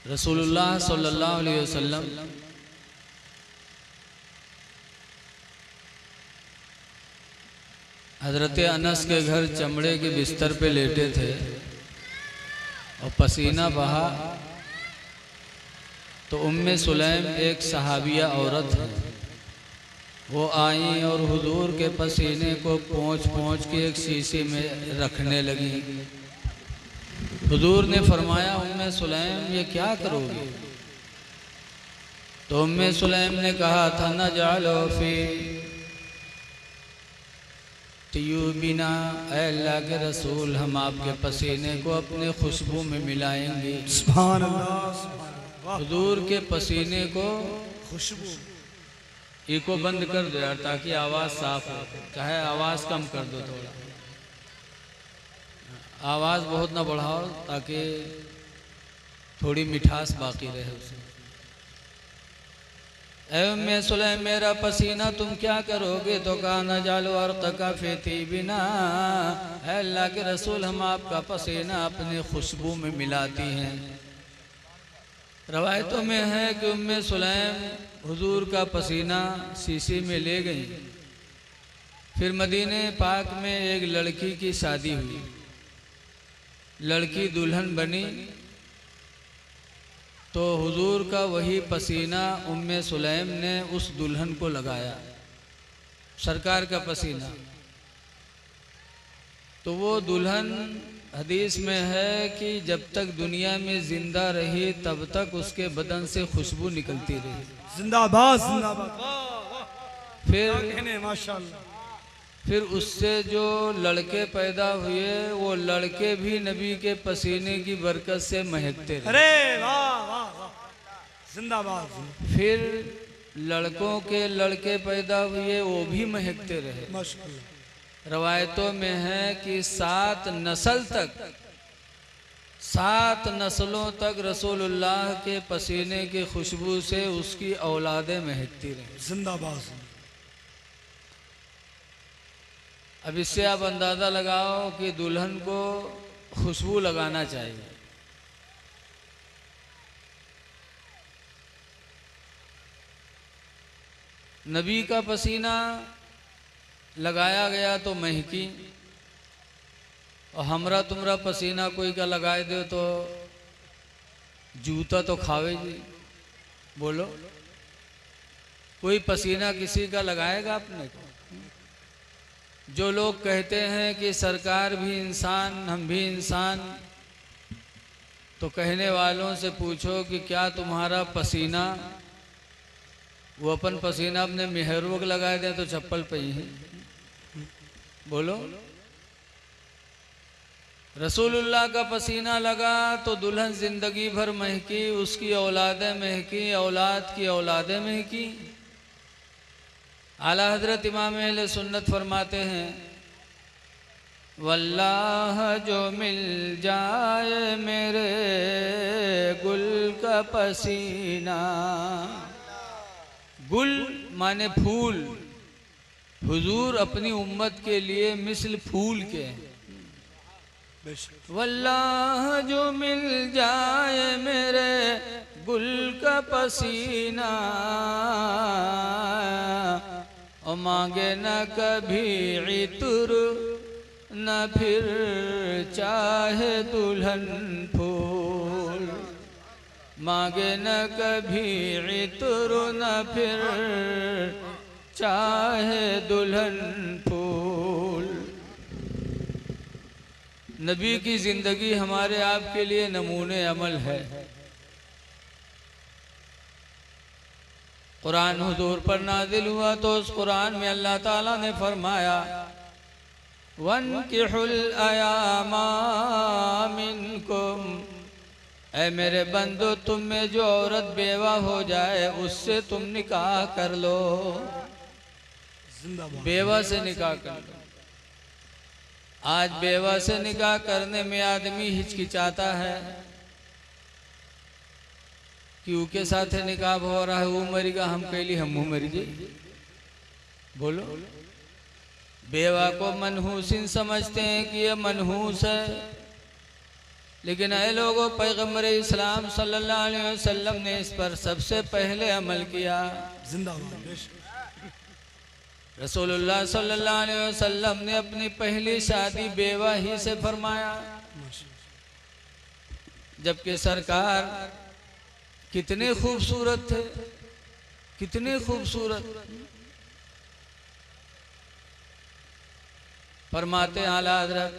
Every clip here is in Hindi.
रसूलुल्लाह सल्लल्लाहु अलैहि वसल्लम हज़रत अनस के घर चमड़े के बिस्तर पे लेटे थे और पसीना बहा तो उम्मे सुलैम एक सहाबिया औरत है, वो आई और हुजूर के पसीने को पोंछ पोंछ के एक शीशे में रखने लगी। हुजूर ने फरमाया, उम्मे सुलैम ये क्या करोगे? तो उम्मे सुलैम ने कहा था, न जालो फी तियूबिना, ऐ अल्लाह के रसूल हम आपके पसीने को अपने खुशबू में मिलाएंगे। सुभान अल्लाह। हुजूर के पसीने को खुशबू इको बंद कर दो यार, ताकि आवाज़ साफ हो, चाहे आवाज़ कम कर दो, थोड़ा आवाज़ बहुत ना बढ़ाओ ताकि थोड़ी मिठास बाकी रहे उसमें। ऐ उम्मे सुलैम मेरा पसीना तुम क्या करोगे? तो कहा न जालो अर्क़ा फी तीबिना, ऐ अल्लाह के रसूल हम आपका पसीना अपने खुशबू में मिलाती हैं। रवायतों में है कि उम्मे सुलैम हुजूर का पसीना शीशी में ले गई। फिर मदीने पाक में एक लड़की की शादी हुई, लड़की दुल्हन बनी तो हुजूर का वही पसीना उम्मे सुलैम ने उस दुल्हन को लगाया, सरकार का पसीना। तो वो दुल्हन हदीस में है कि जब तक दुनिया में जिंदा रही तब तक उसके बदन से खुशबू निकलती रही। जिंदाबाद जिंदाबाद। फिर माशाअल्लाह। फिर उससे जो लड़के पैदा हुए वो लड़के भी नबी के पसीने की बरकत से महकते रहे। अरे वाह वाह वाह, जिंदाबाद। फिर लड़कों के लड़के पैदा हुए वो भी महकते रहे। माशाअल्लाह। रवायतों में है कि 7 नस्ल तक, 7 नस्लों तक रसूलुल्लाह के पसीने की खुशबू से उसकी औलादें महकती रहीं। जिंदाबाद। अब इससे आप अंदाज़ा लगाओ कि दुल्हन को खुशबू लगाना चाहिए। नबी का पसीना लगाया गया तो महकी, और हमरा तुमरा पसीना कोई का लगाए दो तो जूता तो खावे जी। बोलो, कोई पसीना किसी का लगाएगा अपने को? जो लोग कहते हैं कि सरकार भी इंसान हम भी इंसान, तो कहने वालों से पूछो कि क्या तुम्हारा पसीना, वो अपन पसीना अपने मेहरों को लगाए दें तो चप्पल पे ही है। बोलो, रसूलुल्लाह का पसीना लगा तो दुल्हन जिंदगी भर महकी, उसकी औलादें महकी, औलाद की औलादें महकी। आला हजरत इमाम अहले सुन्नत फरमाते हैं, वल्लाह जो मिल जाए मेरे गुल का पसीना, गुल माने फूल, हुजूर अपनी उम्मत के लिए मिसल फूल के हैं। वल्लाह जो मिल जाए मेरे गुल का पसीना, और मांगे न कभी इत्र न फिर चाहे दुल्हन फूल, मांगे न कभी इत्र न फिर चाहे दुल्हन फूल। नबी की जिंदगी हमारे आपके लिए नमूने अमल है। कुरान हुजूर पर नाजिल हुआ तो उस कुरान में अल्लाह ताला ने फरमाया, वन्किहुल अयामा मिनकुम, ऐ मेरे बंदो तुम में जो औरत बेवा हो जाए उससे तुम निकाह कर लो। बेवा से निकाह कर लो। आज बेवा से निकाह करने में आदमी हिचकिचाता है कि उनके साथ निकाह हो रहा है, वो मरीगा हम कैली हम मरी जाए। बोलो, बेवा को मनहूसिन समझते हैं कि ये मनहूस है, लेकिन ऐ लोगों, पैगम्बर इस्लाम सल्लल्लाहु अलैहि वसल्लम ने इस पर सबसे पहले अमल किया। जिंदाबाद बेशक। रसूलुल्लाह सल्लल्लाहु अलैहि वसल्लम ने अपनी पहली शादी बेवा ही से फरमाया, जबकि सरकार कितने खूबसूरत थे, कितने खूबसूरत। फरमाते आला हज़रत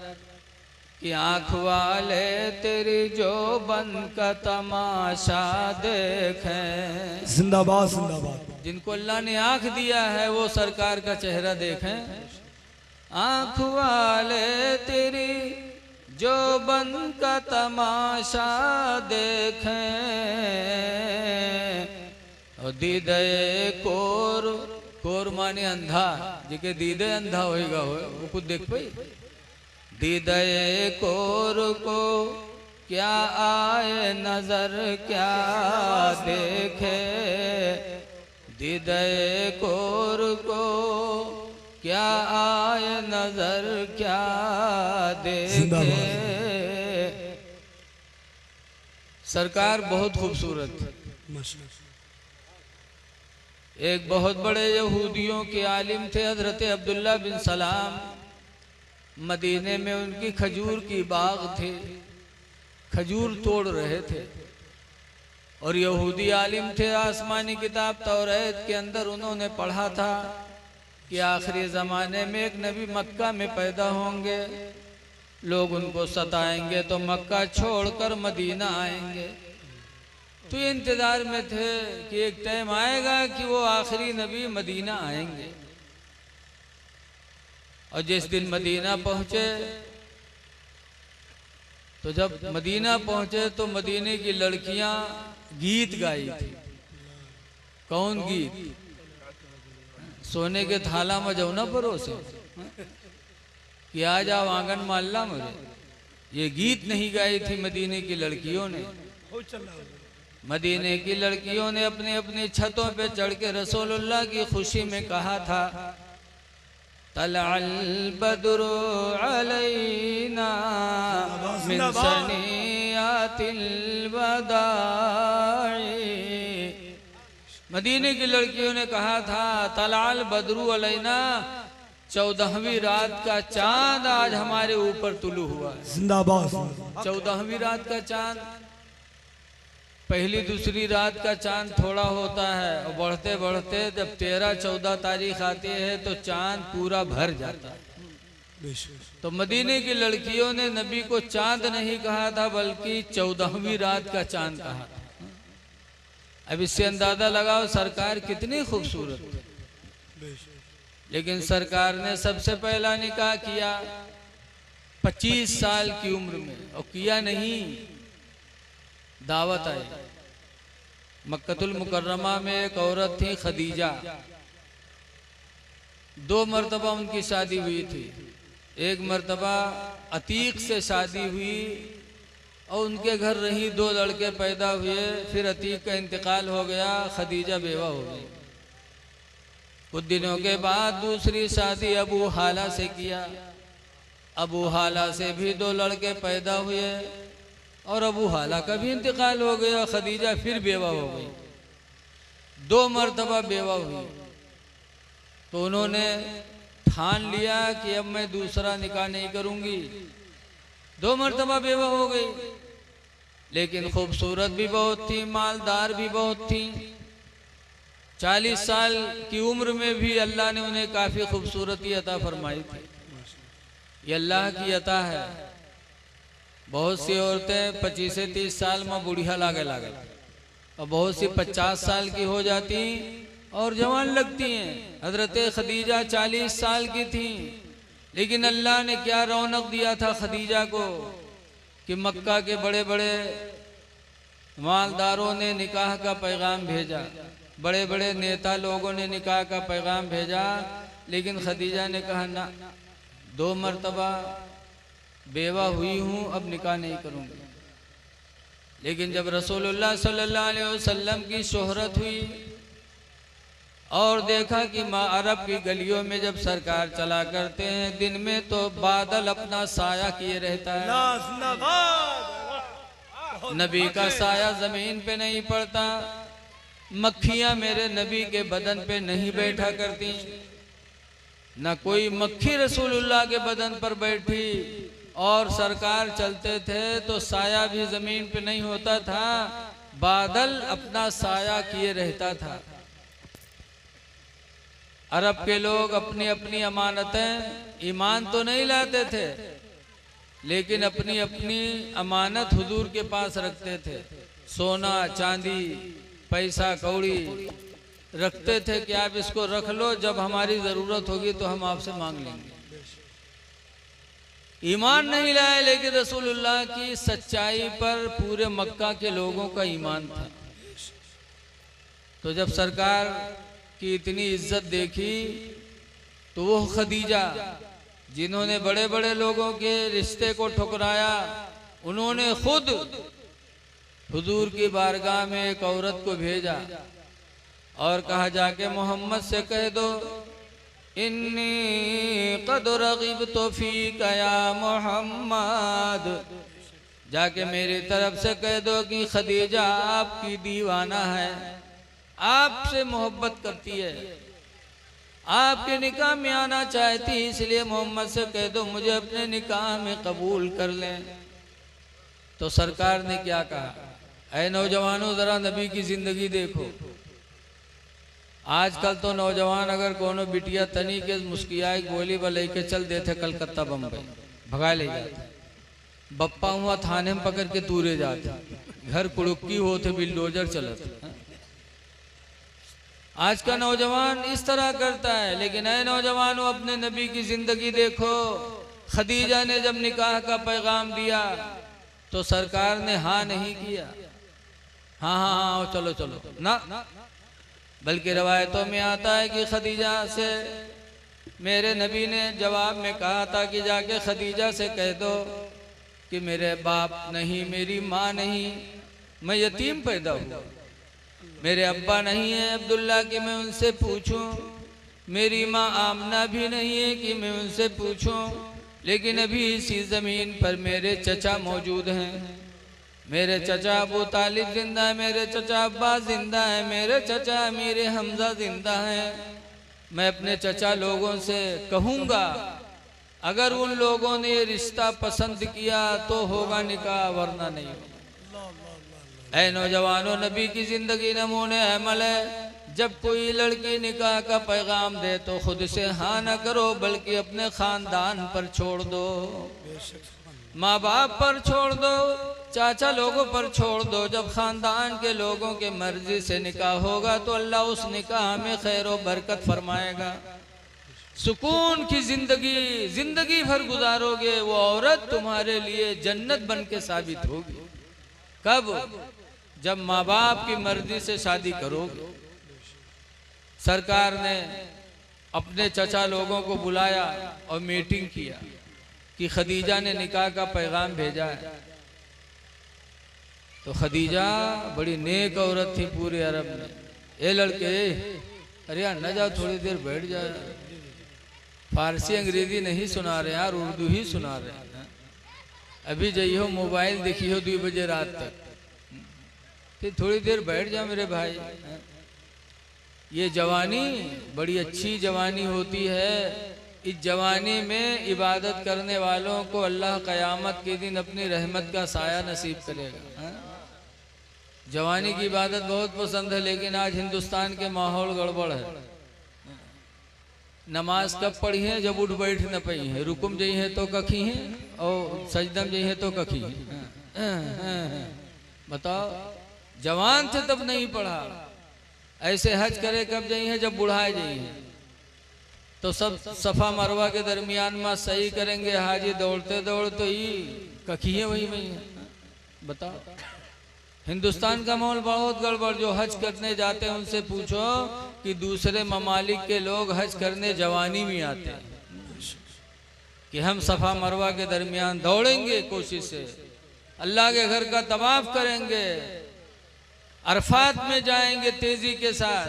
कि आँख वाले तेरी जो बन का तमाशा देखें। जिंदाबाद जिंदाबाद। जिनको अल्लाह ने आँख दिया है वो सरकार का चेहरा देखें। आँख वाले तेरी जो बन का तमाशा देखें, और दीदे कोर माने अंधा, जिके दीदे अंधा होएगा वो कुछ देख पाई। दीदे कोर को क्या आए नजर क्या देखे, दीदे कोर को क्या आए नजर क्या देखे। सरकार बहुत खूबसूरत है। एक बहुत बड़े यहूदियों के आलिम थे हजरत अब्दुल्ला बिन सलाम। मदीने में उनकी खजूर की बाग थी, खजूर तोड़ रहे थे। और यहूदी आलिम थे, आसमानी किताब तौरात के अंदर उन्होंने पढ़ा था कि आखिरी ज़माने में एक नबी मक्का में पैदा होंगे, लोग उनको सताएंगे तो मक्का छोड़कर मदीना आएंगे। तो ये इंतज़ार में थे कि एक टाइम आएगा कि वो आखिरी नबी मदीना आएंगे। और जिस दिन मदीना पहुँचे, तो जब मदीना पहुँचे तो मदीने की लड़कियां गीत गाई थी। कौन गीत? सोने के थाला में जाओ ना परोसे कि आ जाओ आंगन माल्ला मुझे, ये गीत नहीं गाई थी मदीने की लड़कियों ने। मदीने की लड़कियों ने अपनी अपनी छतों पे चढ़ के रसूलुल्लाह की खुशी में कहा था, तलअल बद्रु अलैना मिन सनियातिल वदाई। मदीने की लड़कियों ने कहा था, तलअल बद्रु अलैना, 14वीं रात का चांद आज हमारे ऊपर तुलू हुआ है। जिंदाबाद। 14वीं रात का चांद, पहली दूसरी रात का चांद थोड़ा होता है, और बढ़ते बढ़ते जब 13-14 तारीख आती है तो चांद पूरा भर जाता है। तो मदीने की लड़कियों ने नबी को चांद नहीं कहा था, बल्कि 14वीं रात का चांद कहा था। अब इससे अंदाजा लगाओ सरकार कितनी खूबसूरत है। लेकिन सरकार ने सबसे पहला निकाह किया 25 साल की उम्र में, और किया नहीं, दावत आई। मक्कतुल मुकर्रमा में एक औरत थी खदीजा, 2 मरतबा उनकी शादी हुई थी। एक मरतबा अतीक से शादी हुई और उनके घर रही, 2 लड़के पैदा हुए। फिर अतीक का इंतकाल हो गया, खदीजा बेवा हो गई। कुछ दिनों के बाद दूसरी शादी अबू हाला से किया। अबू हाला से भी 2 लड़के पैदा हुए और अबू हाला का भी इंतकाल हो गया। खदीजा फिर बेवा हो गई, 2 मरतबा बेवा हुई। तो उन्होंने ठान लिया कि अब मैं दूसरा निकाह नहीं करूंगी। 2 मरतबा बेवा हो गई, लेकिन खूबसूरत भी बहुत थी, मालदार भी बहुत थी। 40 साल की उम्र में भी अल्लाह ने उन्हें काफ़ी खूबसूरती अता फरमाई थी। ये अल्लाह की अता है। बहुत सी औरतें 25 से 30 साल में बुढ़िया लागे और बहुत सी 50 साल की हो जाती और जवान लगती हैं। हजरत खदीजा 40 साल की थी, लेकिन अल्लाह ने क्या रौनक दिया था खदीजा को कि मक्का के बड़े बड़े मालदारों ने निकाह का पैगाम भेजा, बड़े बड़े नेता लोगों ने निकाह का पैगाम भेजा, लेकिन खदीजा ने कहा ना, 2 मरतबा बेवा हुई हूँ, अब निकाह नहीं करूँगी। लेकिन जब रसूलुल्लाह सल्लल्लाहु अलैहि वसल्लम की शोहरत हुई और देखा कि माँ अरब की गलियों में जब सरकार चला करते हैं दिन में, तो बादल अपना साया किए रहता है, नबी का साया जमीन पे नहीं पड़ता, मक्खियां मेरे नबी के बदन पे नहीं बैठा करती, न कोई मक्खी रसूलुल्लाह के बदन पर बैठी। और सरकार चलते थे तो साया भी जमीन पे नहीं होता था, बादल अपना साया किए रहता था। अरब के लोग अपनी अपनी अमानतें, ईमान तो नहीं लाते थे लेकिन अपनी अपनी अमानत हुजूर के पास रखते थे। सोना चांदी पैसा कौड़ी रखते थे कि आप इसको रख लो, जब हमारी जरूरत होगी तो हम आपसे मांग लेंगे। ईमान नहीं लाए लेकिन रसूलुल्लाह की सच्चाई पर पूरे मक्का के लोगों का ईमान था। तो जब सरकार की इतनी इज्जत देखी तो वो खदीजा, जिन्होंने बड़े बड़े लोगों के रिश्ते को ठुकराया, उन्होंने खुद हुजूर की बारगाह में एक औरत को भेजा और कहा जाके मोहम्मद से कह दो, इन्नी क़द रग़िबतु फ़ीका या मोहम्मद, जाके मेरी तरफ से कह दो कि खदीजा आपकी दीवाना है, आपसे मोहब्बत करती है, आपके निकाह में आना चाहती, इसलिए मोहम्मद से कह दो मुझे अपने निकाह में कबूल कर लें। तो सरकार ने क्या कहा, ऐ नौजवानों जरा नबी की जिंदगी देखो। आजकल तो नौजवान अगर कोनो बिटिया तनी के मुस्कियाए गोली बले के चल देते कलकत्ता बम्बई भगा ले जाते, बप्पा हुआ थाने में पकड़ के तूरे जाते, घर कुड़ुक्की होते बिल्डोजर चलते। आज का नौजवान इस तरह करता है। लेकिन ऐ नौजवानों अपने नबी की जिंदगी देखो। खदीजा ने जब निकाह का पैगाम दिया तो सरकार ने हाँ नहीं किया, हाँ हाँ हाँ चलो चलो ना, बल्कि रवायतों में आता है कि खदीजा से मेरे नबी ने जवाब में कहा था कि जाके खदीजा से कह दो कि मेरे बाप नहीं, मेरी माँ नहीं, मैं यतीम पैदा हुआ, मेरे अब्बा नहीं है अब्दुल्ला कि मैं उनसे पूछूं, मेरी माँ आमना भी नहीं है कि मैं उनसे पूछूं, लेकिन अभी इसी ज़मीन पर मेरे चचा मौजूद हैं। मेरे चचा अबू तालिब जिंदा है, मेरे चचा अब्बास जिंदा है, मेरे चचा अमीर हमजा जिंदा है। मैं अपने चचा लोगों से कहूँगा, अगर उन लोगों ने ये रिश्ता पसंद किया तो होगा निकाह, वरना नहीं होगा। ऐ नौजवानों, नबी की जिंदगी नमूने अमल है। जब कोई लड़की निकाह का पैगाम दे तो खुद से हाँ न करो, बल्कि अपने खानदान पर छोड़ दो, माँ बाप पर छोड़ दो, चाचा लोगों पर छोड़ दो। जब खानदान के लोगों के मर्जी से निकाह होगा तो अल्लाह उस निकाह में खैर व बरकत फरमाएगा। सुकून की जिंदगी भर गुजारोगे, वो औरत तुम्हारे लिए जन्नत बन के साबित होगी। कब? जब माँ बाप की मर्जी से शादी करोगे। सरकार ने अपने चचा लोगों को बुलाया और मीटिंग किया कि खदीजा ने निकाह का पैगाम भेजा है। तो खदीजा बड़ी नेक औरत थी पूरे अरब में। ए लड़के, अरे यार न जाओ, थोड़ी देर बैठ जाओ, फारसी अंग्रेजी नहीं सुना रहे यार, उर्दू ही सुना रहे हैं। अभी जाइयो मोबाइल देखियो 2 बजे रात तक, फिर थोड़ी देर बैठ जाओ मेरे भाई। ये जवानी बड़ी अच्छी जवानी होती है। इस जवानी में इबादत करने वालों को अल्लाह क़यामत के दिन अपनी रहमत का साया नसीब करेगा। जवानी की इबादत बहुत पसंद है, लेकिन आज हिंदुस्तान के माहौल गड़बड़ है। नमाज कब पढ़ी है? जब उठ बैठ न पई है, रुकुम जई है तो कखी है और सजदम जई है तो कखी है। बताओ, जवान थे तब नहीं पढ़ा। ऐसे हज करे कब जई है? जब बुढ़ाए जई है। तो सब सफा मरवा के दरमियान में सही करेंगे, हाजी दौड़ते दौड़ते ही कखी है वही वही है। बताओ, हिंदुस्तान का माहौल बहुत गड़बड़। जो हज करने जाते हैं उनसे पूछो कि दूसरे ममालिक के लोग हज करने जवानी में आते हैं कि हम सफा मरवा के दरमियान दौड़ेंगे, कोशिश से अल्लाह के घर का तवाफ करेंगे, अरफात में जाएंगे तेजी के साथ,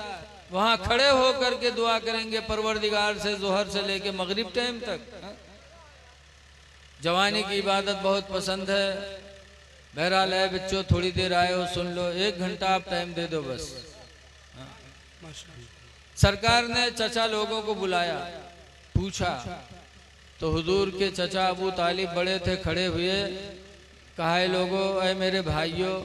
वहां खड़े होकर के दुआ करेंगे परवरदिगार से जोहर से लेके मगरिब टाइम तक। जवानी की इबादत बहुत पसंद है। बहरहाल है बच्चों, थोड़ी देर आए हो सुन लो, 1 घंटा आप टाइम दे दो बस। सरकार ने चचा लोगों को बुलाया, पूछा तो हुजूर के चचा अबू तालिब बड़े थे, खड़े हुए, कहा लोगों, ऐ मेरे भाइयों,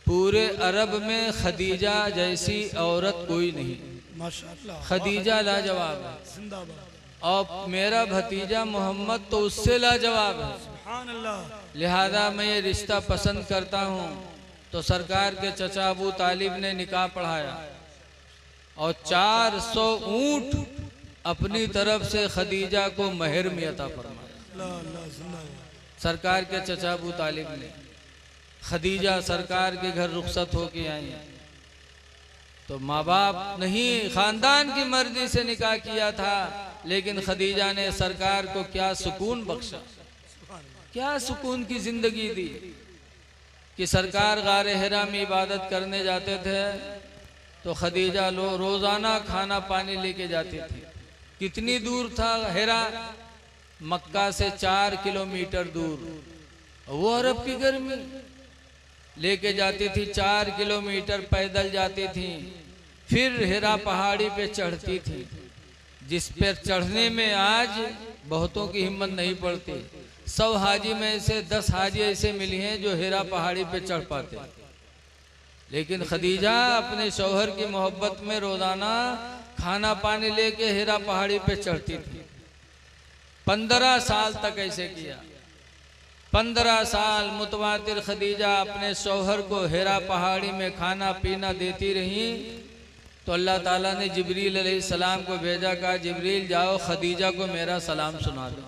पूरे अरब में खदीजा जैसी औरत कोई नहीं, माशाअल्लाह, खदीजा लाजवाब है, जिंदाबाद, और मेरा भतीजा मोहम्मद तो उससे लाजवाब है, सुभान अल्लाह, लिहाजा मैं ये रिश्ता पसंद करता हूँ। तो सरकार के चचा अबू तालिब ने निकाह पढ़ाया और 400 ऊंट अपनी तरफ से खदीजा को महर में अता फरमाया। अल्लाह अल्लाह, जिंदाबाद, सरकार के चचा अबू तालिब ने, खदीजा सरकार के घर रुखसत होके आई, तो माँ बाप नहीं, खानदान की मर्जी से निकाह किया था, लेकिन खदीजा ने सरकार को क्या सुकून बख्शा, क्या सुकून की जिंदगी दी कि सरकार गारे हिरा में इबादत करने जाते थे तो खदीजा रोजाना खाना पानी लेके जाती थी। कितनी दूर था हिरा? मक्का से 4 किलोमीटर दूर। वो अरब की गर्मी, लेके जाती थी 4 किलोमीटर पैदल जाती थी, फिर हिरा पहाड़ी पे चढ़ती थी, जिस पर चढ़ने में आज बहुतों की हिम्मत नहीं पड़ती। 100 हाजी में से 10 हाजी ऐसे मिली हैं जो हिरा पहाड़ी पे चढ़ पाते, लेकिन खदीजा अपने शौहर की मोहब्बत में रोजाना खाना पानी लेके हिरा पहाड़ी पे चढ़ती थी। 15 साल तक ऐसे किया। 15 साल मुतवातिर खदीजा अपने शौहर को हिरा पहाड़ी में खाना पीना देती रही। तो अल्लाह ताला ने जिब्रील अलैहिस्सलाम को भेजा, कहा जिब्रील जाओ खदीजा को मेरा सलाम सुना दो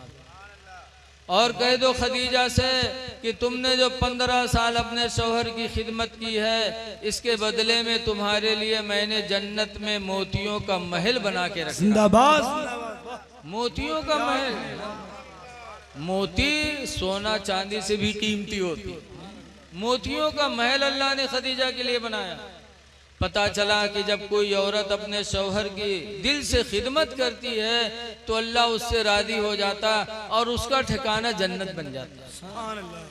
और कह दो खदीजा से कि तुमने जो 15 साल अपने शौहर की खिदमत की है, इसके बदले में तुम्हारे लिए मैंने जन्नत में मोतियों का महल बना के रखा। जिंदाबाद, मोतियों का महल। मोती सोना चांदी से भी कीमती होती, मोतियों का महल अल्लाह ने खदीजा के लिए बनाया। पता चला कि जब कोई औरत अपने शौहर की दिल से खिदमत करती है तो अल्लाह उससे राजी हो जाता और उसका ठिकाना जन्नत बन जाता। सुभान अल्लाह।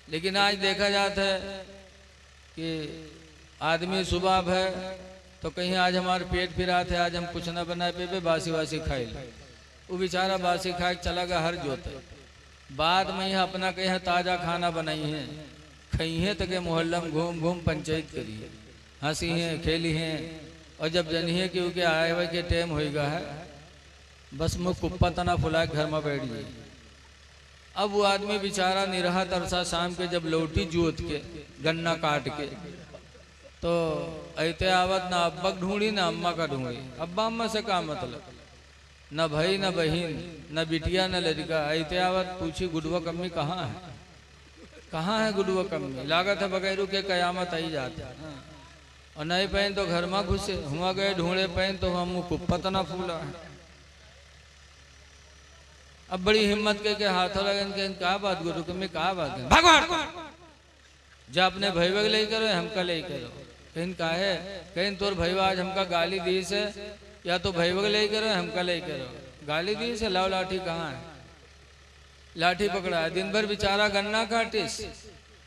लेकिन आज देखा जाता है कि आदमी सुबह है तो कहीं आज हमारे पेट फिरा थे, आज हम कुछ ना बनाए पे बासी वासी खाई ले, वो बेचारा बासी खा के चला गया हर जोते। बाद में यहाँ अपना कहीं ताज़ा खाना बनाई है, खाई है, तो के मोहल्ला में घूम घूम पंचायत करी है, हंसी हैं खेली हैं, और जब जनिए क्योंकि आए हुए के टाइम होएगा है, बस मुँह कुप्पा तना फुला घर में बैठ गई। अब वो आदमी बेचारा निरहा तरसा शाम के जब लौटी जोत के गन्ना काट के, तो ऐते आवत ना अब्बा ढूंढी ना अम्मा का ढूंढी। अब्बा अम्मा से का मतलब, न भाई न बहन न बिटिया न लड़का। ऐते आवत पूछी गुडवा कम्मी कहाँ है, कहाँ है गुडवा कम्मी? लागत है बगैरू के कयामत आई जाता है। और नहीं पहन तो घर में घुसे, हुआ गए ढूंढे पहन तो हम कुप्पा तना फूला है। अब बड़ी हिम्मत के हाथों लगे, कहा बात गुरु कम्मी कहा बात है, भगवान जा अपने भैया ले करो हमका ले करो। कहीं का है, कहीं तोर भैया आज हमका गाली दी से, या तो भैया ले करो हमका ले करो, गाली दी से लाओ लाठी कहाँ है? लाठी पकड़ा है। दिन भर बेचारा गन्ना काटिस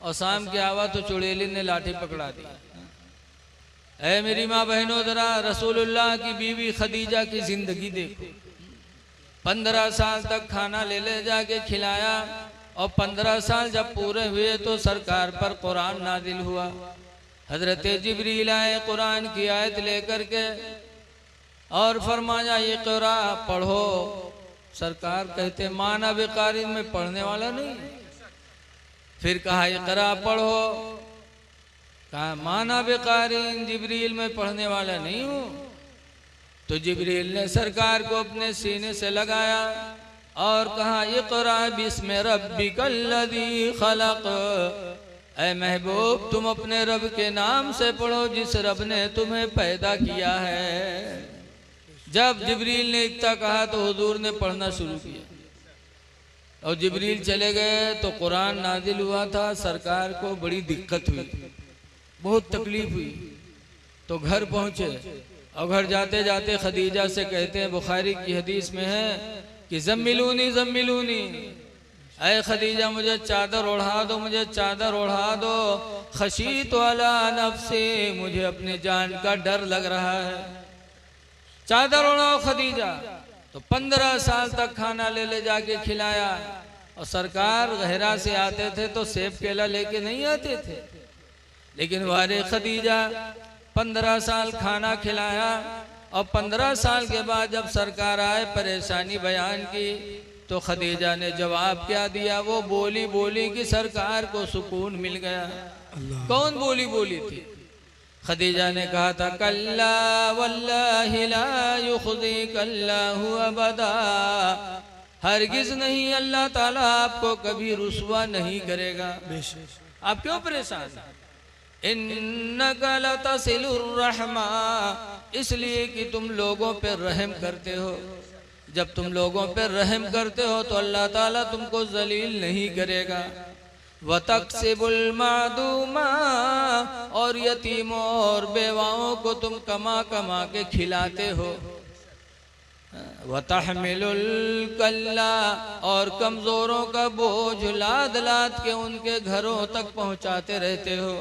और शाम के आवा तो चुड़ैली ने लाठी पकड़ा दी। ऐ मेरी माँ बहनों, जरा रसूलुल्लाह की बीवी खदीजा की जिंदगी देखो। 15 साल तक खाना ले ले जाके खिलाया, और 15 साल जब पूरे हुए तो सरकार पर कुरान नाजिल हुआ। हजरत जिब्रील आए कुरान की आयत लेकर के और फरमाया इक़रा पढ़ो। सरकार कहते माना बेकारी में पढ़ने वाला नहीं। फिर कहा इक़रा पढ़ो, कहा माना बेकारी जिब्रील में पढ़ने वाला नहीं हूँ। तो जिब्रील ने सरकार को अपने सीने से लगाया और कहा इक़रा बिस्मि रब्बिकल्लज़ी खलक़। ऐ महबूब तुम अपने रब के नाम से पढ़ो जिस रब ने तुम्हें पैदा किया है। जब जिब्रील ने इतना कहा तो हुजूर ने पढ़ना शुरू किया और जिब्रील चले गए तो कुरान नाजिल हुआ था। सरकार को बड़ी दिक्कत हुई, बहुत तकलीफ हुई, तो घर पहुंचे और घर जाते जाते खदीजा से कहते हैं, बुखारी की हदीस में है कि जम्मिलूनी जम्मिलूनी, ऐ खदीजा मुझे चादर ओढ़ा दो, मुझे चादर ओढ़ा दो। खशीत वाला नफ्से, मुझे अपनी जान का डर लग रहा है, चादर ओढ़ाओ खदीजा। तो 15 साल तक खाना ले जाके खिलाया। और सरकार गहरा से आते थे तो सेब केला लेके नहीं आते थे, लेकिन वारे खदीजा 15 साल खाना खिलाया। और 15 साल के बाद जब सरकार आए, परेशानी बयान की, तो खदीजा ने जवाब क्या दिया? वो बोली कि सरकार को सुकून मिल गया। कौन बोली थी? खदीजा ने कहा था, कल्ला वल्लाहि ला युखज़िकल्लाहु अबदा, हरगिज नहीं, अल्लाह ताला आपको कभी रुसवा नहीं करेगा। आप क्यों परेशान हैं? इन्नका लतसिलुर रहमा, इसलिए कि तुम लोगों पर रहम करते हो। जब तुम लोगों पर रहम करते हो तो अल्लाह ताला तुमको जलील नहीं करेगा। वतक्सिबुल मादूमा, और यतीमों और बेवाओं को तुम कमा कमा के खिलाते हो। वतहमिलुल कल्ला, और कमजोरों का बोझ लाद लाद के उनके घरों तक पहुंचाते रहते हो।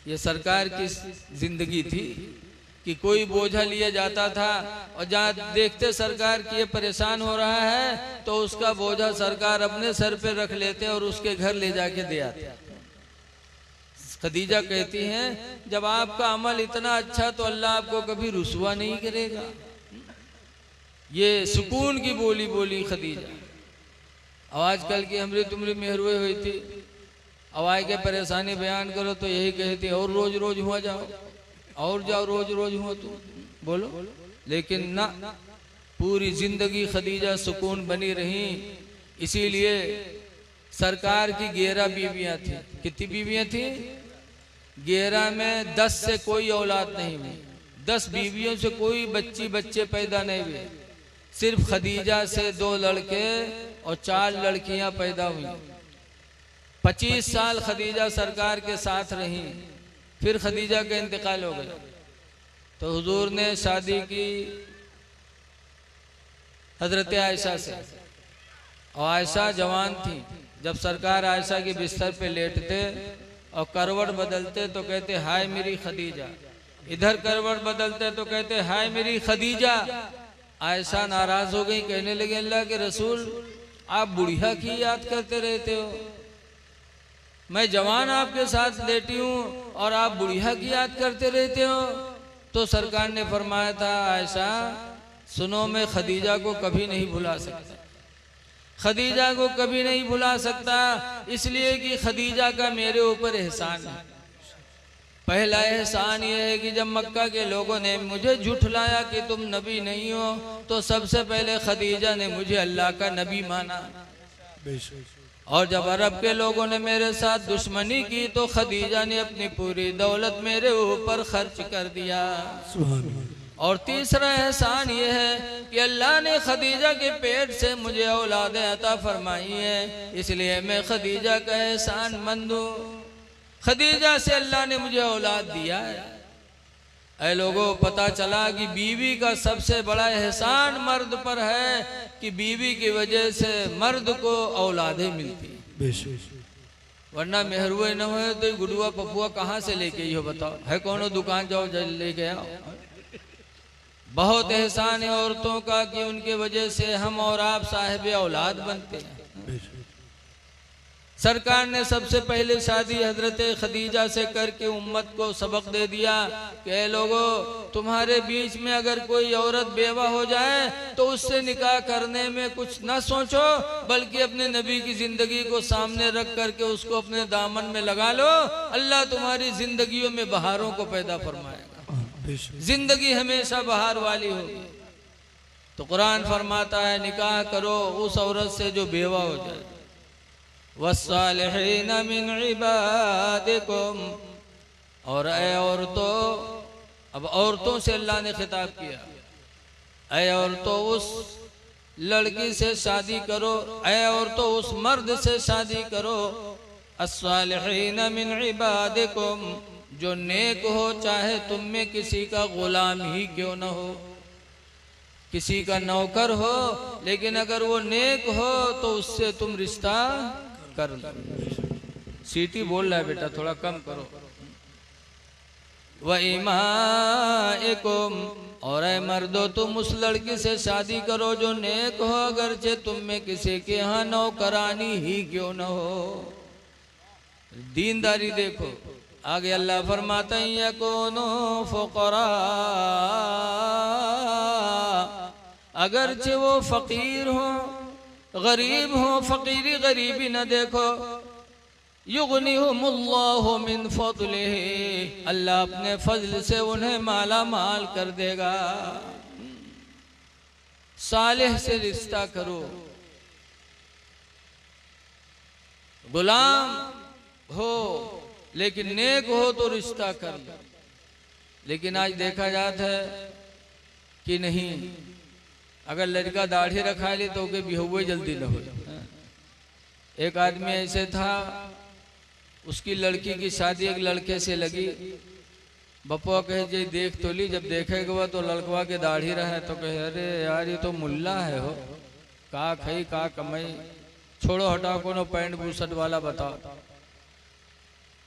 ये सरकार की जिंदगी थी कि कोई बोझा लिया जाता था और जहाँ देखते सरकार की ये परेशान हो रहा है तो उसका बोझा सरकार अपने सर पे रख लेते और उसके घर ले जाके दे आते। खदीजा कहती हैं, जब आपका अमल इतना अच्छा तो अल्लाह आपको कभी रुसवा नहीं करेगा। ये सुकून की बोली खदीजा। अब आजकल की हमरी तुमरी मेहरुए हुई थी, अब आए के परेशानी बयान करो तो यही कहती, और रोज रोज हुआ जाओ, और जाओ, रोज रोज हुआ तुम बोलो। लेकिन ना, पूरी जिंदगी खदीजा सुकून बनी रही। इसीलिए सरकार की 11 बीवियां थी। कितनी बीवियां थी? 11 में 10 से कोई औलाद नहीं हुई। 10 बीवियों से कोई बच्चे पैदा नहीं हुए। सिर्फ खदीजा से 2 लड़के और 4 लड़कियां पैदा हुई। 25 साल खदीजा सरकार के साथ रही। फिर खदीजा का इंतकाल हो गया तो हुजूर ने शादी की हजरत आयशा से। और आयशा जवान थी। जब सरकार आयशा के बिस्तर पे लेटते और करवट बदलते तो कहते, हाय मेरी खदीजा। इधर करवट बदलते तो कहते, हाय मेरी खदीजा। आयशा नाराज हो गई, कहने लगे, अल्लाह के रसूल, आप बुढ़िया की याद करते रहते हो। मैं जवान आपके साथ लेटी हूँ और आप बुढ़िया की याद करते रहते हो। तो सरकार ने फरमाया था, आयशा सुनो, मैं खदीजा को कभी नहीं भुला सकता। खदीजा को कभी नहीं भुला सकता, इसलिए कि खदीजा का मेरे ऊपर एहसान है। पहला एहसान यह है कि जब मक्का के लोगों ने मुझे झुठलाया कि तुम नबी नहीं हो, तो सबसे पहले खदीजा ने मुझे अल्लाह का नबी माना। और जब अरब के लोगों ने मेरे साथ दुश्मनी की तो खदीजा ने अपनी पूरी दौलत मेरे ऊपर खर्च कर दिया। और तीसरा एहसान ये है कि अल्लाह ने खदीजा के पेट से मुझे औलादें अता फरमाई है, इसलिए मैं खदीजा का एहसान मंद हूँ। खदीजा से अल्लाह ने मुझे औलाद दिया है। ऐ लोगों, पता चला कि बीवी का सबसे बड़ा एहसान मर्द पर है कि बीवी की वजह से मर्द को औलादें मिलती। वरना मेहरुए न हुए तो गुडुआ पपुआ कहाँ से लेके हो बताओ? है कौन दुकान जाओ लेके आओ। बहुत एहसान है औरतों का कि उनके वजह से हम और आप साहिब औलाद बनते हैं। सरकार ने सबसे पहले शादी हजरत खदीजा से करके उम्मत को सबक दे दिया कि लोगों, तुम्हारे बीच में अगर कोई औरत बेवा हो जाए तो उससे निकाह करने में कुछ न सोचो, बल्कि अपने नबी की जिंदगी को सामने रख करके उसको अपने दामन में लगा लो। अल्लाह तुम्हारी जिंदगियों में बहारों को पैदा फरमाएगा, जिंदगी हमेशा बहार वाली होगी। तो कुरान फरमाता है, निकाह करो उस औरत से जो बेवा हो जाए। वस्सालिहीन मिन इबादिकुम, और ऐ औरतों, अब औरतों से अल्लाह ने खिताब किया, ऐ औरतों उस लड़की से शादी करो, ऐ औरतों उस मर्द से शादी करो, अस्सालिहीन मिन इबादिकुम, जो नेक हो, चाहे तुम में किसी का गुलाम ही क्यों न हो। किसी का नौकर हो, लेकिन अगर वो नेक हो तो उससे तुम रिश्ता कर लो। सीटी बोल रहा है बेटा, थोड़ा कम करो। व इमाइकुम, और ऐ मर्दो तुम उस लड़की से शादी करो जो नेक हो, अगरचे तुम में किसी के यहाँ नौकरानी ही क्यों न हो। दीनदारी देखो। आगे अल्लाह फरमाता है यकूनु फुकरा, अगरचे वो फकीर हो, गरीब हो, फकीरी गरीबी न देखो। युगनिहुमुल्लाहु मिन फज़लिही, अल्लाह अपने फजल से उन्हें माला माल कर देगा। सालेह से रिश्ता करो। गुलाम हो लेकिन नेक हो तो रिश्ता कर लो। लेकिन आज देखा जाता है कि नहीं, अगर लड़का दाढ़ी रखा ले तो के बिहुए जल्दी न हो। एक आदमी ऐसे था, उसकी लड़की की शादी एक लड़के से लगी। बपुआ कहे जी देख तो ली, जब देखेगा तो लड़कवा के दाढ़ी रहे तो कहे अरे यार ये तो मुल्ला है हो, का खई का कमाई, छोड़ो हटाओ कोनो पैंट बूसट वाला बताओ।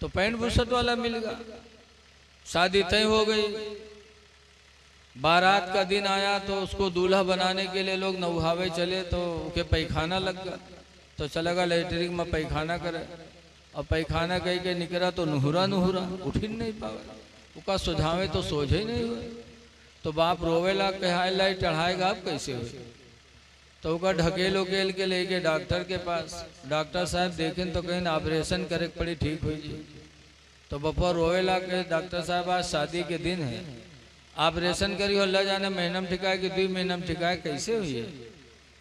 तो पैंट बूसट वाला मिल गया, शादी तय हो गई। बारात का दिन आया तो उसको दूल्हा बनाने के लिए लोग नौहावे चले तो उनके पैखाना लग गया, तो चला गया लेटरिन में पैखाना करे। और पैखाना कहीं के निकला तो नुहुरा नुहुरा, उठ ही नहीं पावे, उसका सुझावे तो सोझे ही नहीं हुए। तो बाप रोवेला, कहा लाई चढ़ाएगा आप कैसे हुए। तो उसका ढकेल उकेल के लेके डॉक्टर के पास, डॉक्टर साहब देखें तो कहीं ऑपरेशन करे पड़ी ठीक हुई जी। तो बपा रोवेला के डॉक्टर साहब आज शादी के दिन है, ऑपरेशन करी हो, अल्लाह जाने महीना में ठिकाए कि 2 महीना में ठिकाए, कैसे हुई है।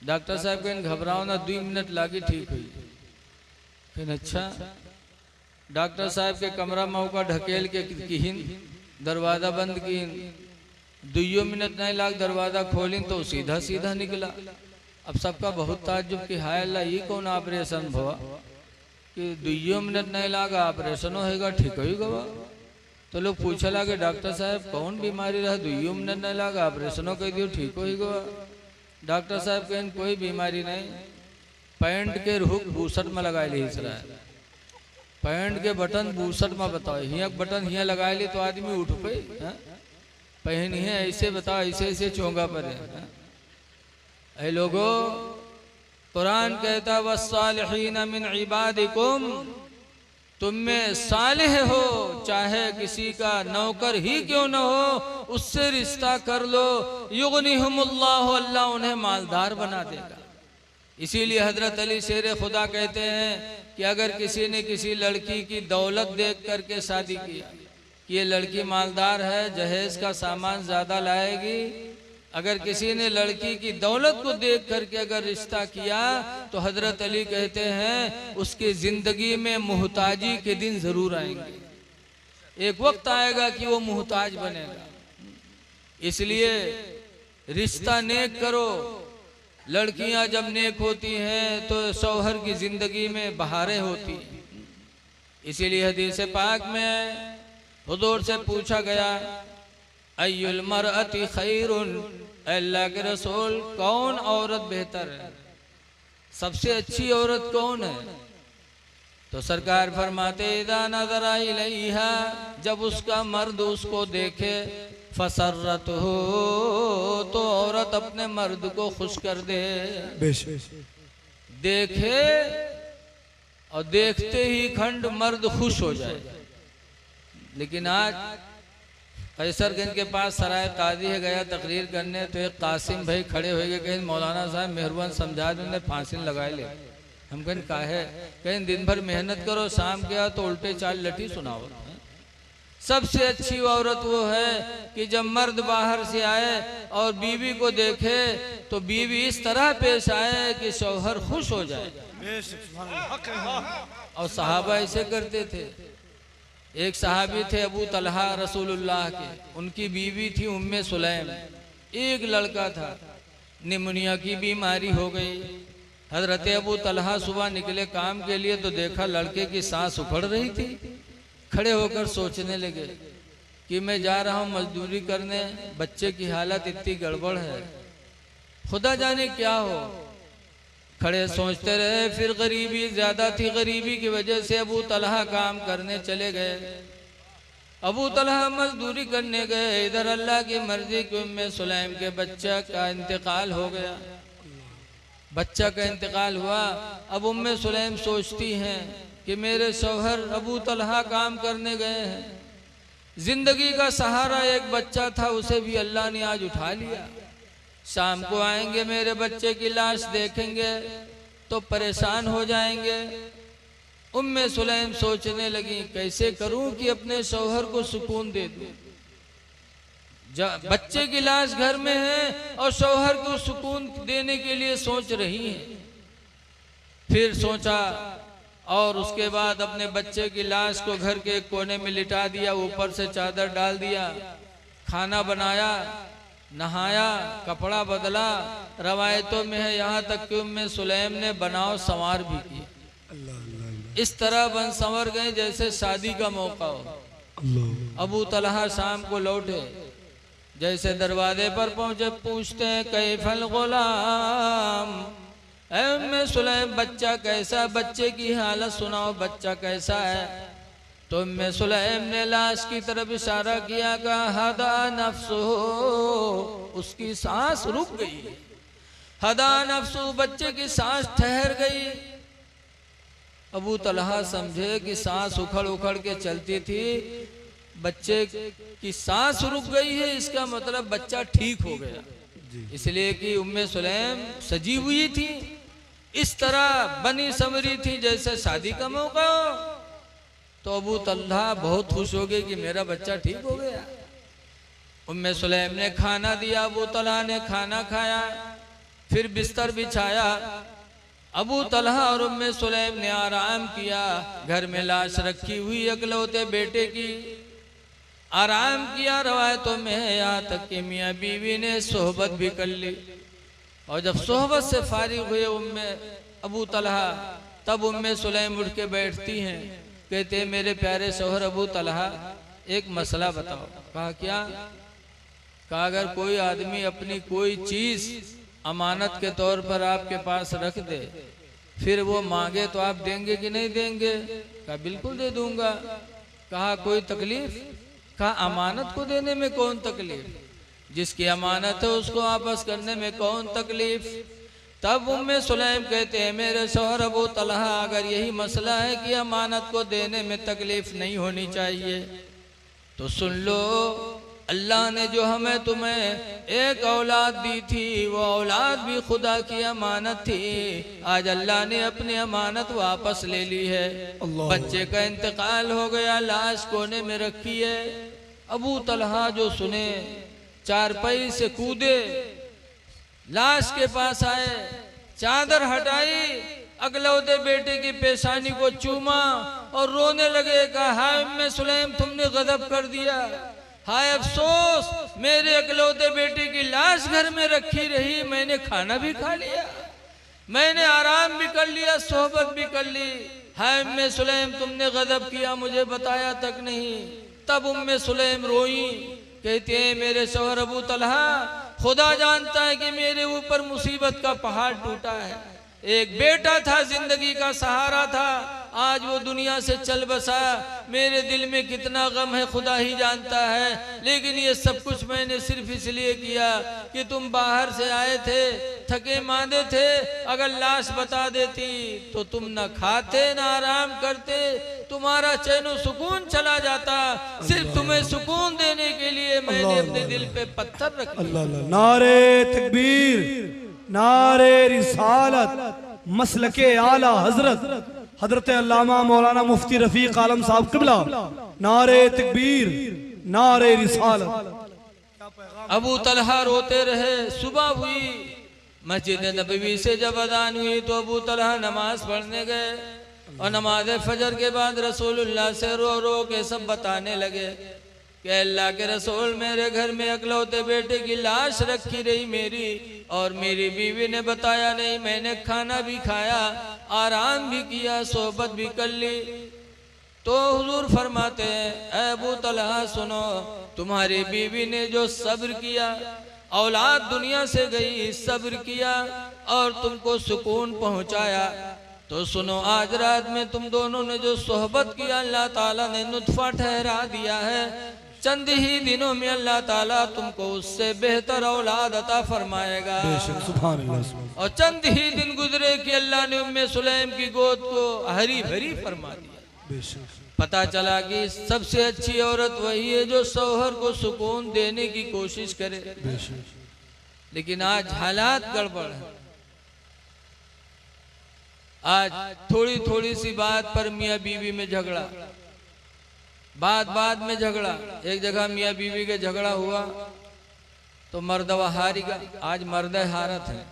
डॉक्टर साहब कहीं घबराओ ना, 2 मिनट लागी ठीक हुई। फिर अच्छा, डॉक्टर साहब के कमरा में का ढकेल के किहिन, दरवाजा बंद की, 2 मिनट नहीं लाग दरवाजा खोलिन तो सीधा सीधा निकला। अब सबका बहुत ताज्जुब कि हाय अल्लाह ये कौन ऑपरेशन हुआ कि 2 मिनट नहीं लागा ऑपरेशन होगा ठीक हो गवा। तो लोग पूछला कि डॉक्टर साहब कौन बीमारी रहा 2 मिनट नहीं लागा ऑपरेशनों कह दियो ठीक हो गवा। डॉक्टर साहब कहें कोई बीमारी नहीं, पैंट के हुक बूसट में लगा ली रहा है, पैंट के बटन बूसट में बताओ, हिया बटन हिया लगा ली तो आदमी उठ पे पहन है ऐसे बताओ, ऐसे ऐसे चोंगा पर है। ऐ लोगो, कुरान कहता वस्सालिहीन मिन इबादिकुम, तुम में सालिह हो चाहे किसी का नौकर ही क्यों न हो, उससे रिश्ता कर लो। युगनिहुमुल्लाहु, अल्लाह उन्हें मालदार बना देगा। इसीलिए हजरत अली शेर खुदा कहते हैं कि अगर किसी ने किसी लड़की की दौलत देख करके शादी किया कि ये लड़की मालदार है, जहेज का सामान ज्यादा लाएगी, अगर किसी ने लड़की की दौलत को देख करके अगर रिश्ता किया तो हजरत अली कहते हैं उसकी जिंदगी में मुहताजी के दिन जरूर आएंगे। एक वक्त आएगा कि वो मुहताज बनेगा। इसलिए रिश्ता नेक करो। लड़कियां जब नेक होती हैं तो शौहर की जिंदगी में बहारें होती हैं। इसीलिए हदीस पाक में हुजूर से पूछा गया अय्युल मरअति खैरुन, अल्लाह के रसूल कौन औरत बेहतर है, सबसे अच्छी औरत कौन है। तो सरकार फरमाते इदा नज़रा इलैहा, जब उसका मर्द उसको देखे, फसरत हो, तो औरत अपने मर्द को खुश कर दे। देखे और देखते ही खंड मर्द खुश हो जाए। लेकिन आज कैसरगंज के पास सराय काजी है, गया तकरीर करने तो एक कासिम भाई खड़े हो गए, कहीं मौलाना साहब मेहरबान समझा दो, उन्हें फांसी लगाए ले। हम कहें काहे, कहीं दिन भर मेहनत करो, शाम के आओ तो उल्टे चाल लठी सुनाओ। सबसे अच्छी औरत वो है कि जब मर्द बाहर से आए और बीवी को देखे तो बीवी इस तरह पेश आए कि शौहर खुश हो जाए। और सहाबा ऐसे करते थे। एक सहाबी थे अबू तलहा रसूलुल्लाह के, उनकी बीवी थी उम्मे सुलैम। एक लड़का था, निमोनिया की बीमारी हो गई। हजरत अबू तलहा सुबह निकले काम के लिए तो देखा लड़के की सांस उखड़ रही थी। खड़े होकर सोचने लगे कि मैं जा रहा हूँ मजदूरी करने, बच्चे की हालत इतनी गड़बड़ है, खुदा जाने क्या हो। खड़े सोचते रहे, फिर गरीबी ज्यादा थी, गरीबी की वजह से अबू तलहा काम करने चले गए। अबू तलहा मजदूरी करने गए, इधर अल्लाह की मर्जी की उम्मे सुलैम के बच्चा का इंतकाल हो गया। बच्चा का इंतकाल हुआ। अब उम्मे सुलैम सोचती हैं कि मेरे शौहर अबू तलहा काम करने गए हैं, जिंदगी का सहारा एक बच्चा था, उसे भी अल्लाह ने आज उठा लिया। शाम को आएंगे, मेरे बच्चे की लाश देखेंगे तो परेशान हो जाएंगे। उम्मे सुलैम सोचने लगी कैसे करूं कि अपने शौहर को सुकून दे दूं। बच्चे की लाश घर में है और शौहर को सुकून देने के लिए सोच रही हैं। फिर सोचा और उसके बाद अपने बच्चे की लाश को घर के कोने में लिटा दिया, ऊपर से चादर डाल दिया, खाना बनाया, नहाया, कपड़ा बदला। रवायतों में है यहाँ तक कि उम्मे सुलैम ने बनाव संवार भी किया। इस तरह बन संवर गए जैसे शादी का मौका हो। अबू तलहा शाम को लौटे, जैसे दरवाजे पर पहुंचे पूछते हैं कैफल गुलाम, ऐ उम्मे सुलैम बच्चा कैसा, बच्चे की हालत सुनाओ, बच्चा कैसा है। तो उम्मे सुलैम ने लाश की तरफ इशारा किया, कहा हदा नफ्सुहु, उसकी सांस रुक गई। हदा नफ्सुहु, बच्चे की सांस ठहर गई। अबू तलहा समझे कि सांस उखड़ उखड़ के चलती थी, बच्चे की सांस रुक गई है, इसका मतलब बच्चा ठीक हो गया। इसलिए कि उम्मे सुलैम सजी हुई थी, इस तरह बनी समरी थी जैसे शादी का मौका हो। तो अबू तलहा बहुत खुश हो गए कि मेरा बच्चा ठीक हो गया। उम्मे सुलैम ने खाना दिया, अबू तलहा ने खाना खाया, फिर बिस्तर बिछाया। अबू तलहा और उम्मे सुलैम ने आराम किया। घर में लाश रखी हुई इकलौते बेटे की, आराम किया। रवायतों में है यहाँ तक कि मियाँ बीवी ने सोहबत भी कर ली। और जब सोहबत से फारिग हुए अबू तलहा, तब उम्मे सुलैम उठ के बैठती हैं, कहते हैं मेरे प्यारे शौहर अबू तलहा एक मसला बताओ। कहा क्या? कहा अगर कोई आदमी अपनी कोई चीज अमानत के तौर पर आपके पास रख दे, फिर वो मांगे तो आप देंगे कि नहीं देंगे? कहा बिल्कुल दे दूंगा। कहा कोई तकलीफ? कहा अमानत को देने में कौन तकलीफ, जिसकी अमानत है उसको वापस करने में कौन तकलीफ। तब उम्मे सुलैम कहते हैं मेरे शौहर अबू तलहा अगर यही मसला है कि अमानत को देने में तकलीफ नहीं होनी चाहिए तो सुन लो, अल्लाह ने जो हमें तुम्हें एक औलाद दी थी वो औलाद भी खुदा की अमानत थी। आज अल्लाह ने अपनी अमानत वापस ले ली है। बच्चे का इंतकाल हो गया, लाश कोने में रखी है। अबू तलहा जो सुने चारपाई से कूदे, लाश के पास आए, चादर हटाई, अगलौते बेटे की पेशानी को चूमा और रोने लगे। कहा हाय उम्मे सुलैम तुमने गजब कर दिया, हाय अफसोस, मेरे अगलौते बेटे की लाश घर में रखी रही, मैंने खाना भी खा लिया, मैंने आराम भी कर लिया, सोहबत भी कर ली। हाय उम्मे सुलैम तुमने गजब किया, मुझे बताया तक नहीं। तब उम्मे सुलैम रोई, कहते हैं मेरे शौहर अबू तलहा खुदा जानता है कि मेरे ऊपर मुसीबत का पहाड़ टूटा है। एक बेटा था, जिंदगी का सहारा था, आज वो दुनिया से चल बसा। मेरे दिल में कितना गम है खुदा ही जानता है, लेकिन ये सब कुछ मैंने सिर्फ इसलिए किया कि तुम बाहर से आए थे, थके मांदे थे। अगर लाश बता देती तो तुम न खाते न आराम करते, तुम्हारा चैन सुकून चला जाता। सिर्फ तुम्हें सुकून देने के लिए मैंने अपने दिल पे पत्थर रख दिया। नारे तकबीर, नारे रिसालत, मसलके आला हजरत हजरत अल्लामा मौलाना मुफ्ती रफीक आलम साहब किबला, नारे तकबीर, नारे रिसालत। अबू तलहा रोते रहे। सुबह हुई, मस्जिद नबवी से जब अजान हुई तो अबू तलहा नमाज पढ़ने गए और नमाज फजर के बाद रसूलुल्लाह से रो रो के सब बताने लगे कि अल्लाह के रसूल मेरे घर में अकलौते बेटे की लाश रखी रही मेरी, और मेरी बीवी ने बताया नहीं, मैंने खाना भी खाया, आराम भी किया, सोहबत भी कर ली। तो हुजूर फरमाते हैं अबू तलहा सुनो, तुम्हारी बीवी ने जो सब्र किया, औलाद दुनिया से गई, सब्र किया और तुमको सुकून पहुंचाया। तो सुनो, आज रात में तुम दोनों ने जो सोहबत किया, अल्लाह ताला ने नुत्फा ठहरा दिया है। चंद ही दिनों में अल्लाह ताला तुमको उससे बेहतर औलाद अता फरमाएगा। सुभान अल्लाह। और चंद ही दिन गुजरे कि अल्लाह ने उम्मे सुलैम की गोद को हरी भरी फरमा दिया। पता चला कि सबसे अच्छी औरत वही है जो शौहर को सुकून देने की कोशिश करे। लेकिन आज हालात गड़बड़ है। आज थोड़ी थोड़ी सी बात पर मियाँ बीवी में झगड़ा, बात में झगड़ा। एक जगह मियाँ बीवी के झगड़ा हुआ तो मर्दवा हारेगा। आज मर्द हारत है,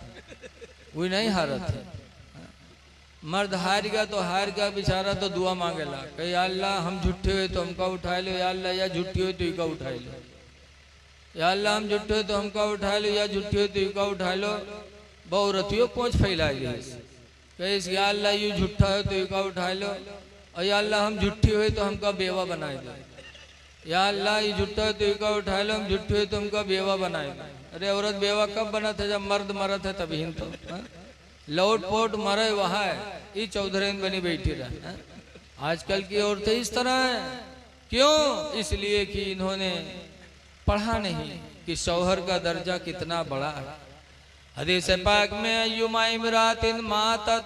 कोई नहीं हारत है। मर्द हारेगा तो हार का बेचारा तो दुआ मांगेला कि या अल्लाह हम झूठे हुए तो हमका उठा लो, या अल्लाह या झूठी हुई तो इका उठा लो, या अल्लाह हम झूठे हुए तो हमका उठा लो, या झूठी हुई तो इका उठा लो। बहुरतियों पहुँच फैलाई कहीं या अल्लाह यू झूठा है तो इका उठा लो, और या अल्लाह हम झूठी हुए तो हमका बेवा बनाए दो, या अल्लाह ये झूठा है तो इका उठा लो, हम झूठी हुए तो हमका बेवा बनाए दो। अरे औरत बेवा कब बना था? जब मर्द मरा था तभी तो लौट पोट मरे वहाँ है, ये चौधरीन बनी बैठी रहा। आजकल की औरतें इस तरह है। क्यों? इसलिए कि इन्होंने पढ़ा नहीं कि शौहर का दर्जा कितना बड़ा है। हदीस पाक में अय्युमा इमरातिन मातत,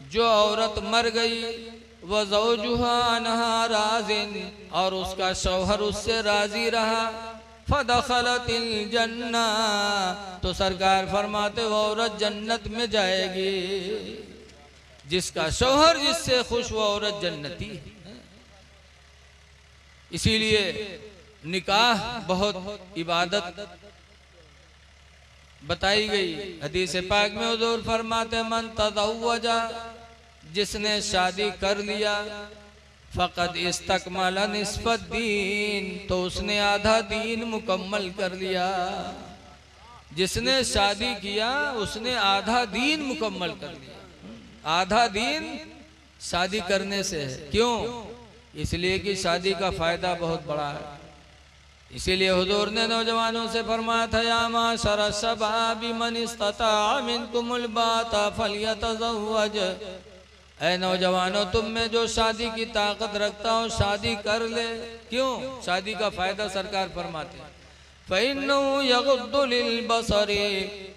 जो औरत मर गई, व ज़ौजुहा अन्हा राज़िन, और उसका शौहर उससे राजी रहा, फदखलतिल जन्ना, तो सरकार फरमाते वो औरत जन्नत में जाएगी। जिसका शौहर जिससे खुश, वो औरत जन्नती है। इसीलिए निकाह बहुत इबादत बताई गई। हदीस पाक में हुजूर फरमाते मन तज़व्वजा, जिसने शादी कर लिया, फ़क़द इस्तकमल निस्फ़त दीन, तो उसने आधा दीन मुकम्मल कर लिया। जिसने शादी किया उसने आधा दीन मुकम्मल कर लिया। आधा दीन शादी करने से है। क्यों? इसलिए कि शादी का फायदा बहुत बड़ा है। इसीलिए हुजूर ने नौजवानों से फरमाया था, या माशर शबाबी मन इस्तता मिनकुमुल बाता फलयतज़व्वज, ऐ नौजवानों तुम में जो शादी की ताकत रखता हो शादी कर ले। क्यों? शादी का फायदा सरकार फरमाते हैं, फ़इन्नहु यग़ुद्दु लिलबसरी,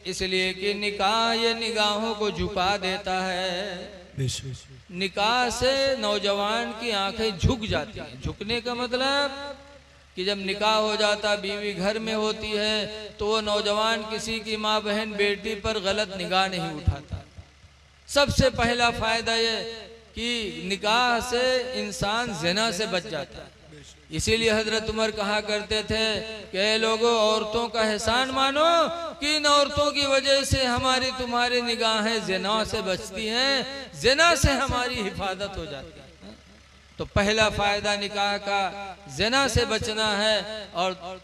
इसलिए कि निकाह ये निगाहों को झुका देता है। निकाह से नौजवान की आंखें झुक जाती हैं। झुकने का मतलब कि जब निकाह हो जाता, बीवी घर में होती है, तो वो नौजवान किसी की माँ बहन बेटी पर गलत निगाह नहीं उठाता। सबसे पहला फायदा ये कि निकाह से इंसान ज़िना से बच जाता है। इसीलिए हजरत उमर कहा करते थे कि लोगों औरतों का एहसान मानो कि इन औरतों की वजह से हमारी तुम्हारी निगाहें ज़िना से बचती हैं, ज़िना से हमारी हिफाजत हो जाती है। तो पहला फायदा निकाह का ज़िना से बचना है और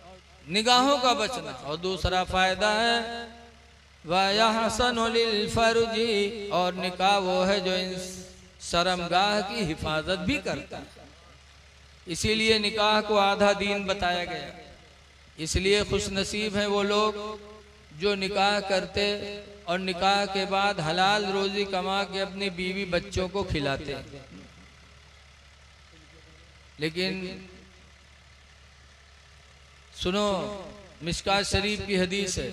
निगाहों का बचना। और दूसरा फायदा है वयहसनु लिल फर्जी, और निकाह वो है जो इन शर्मगाह की हिफाजत भी करता है। इसीलिए निकाह को आधा दीन बताया गया। इसलिए खुश नसीब हैं वो लोग जो निकाह करते और निकाह के बाद हलाल रोजी कमा के अपनी बीवी बच्चों को खिलाते। लेकिन सुनो, मिशकात शरीफ की हदीस है,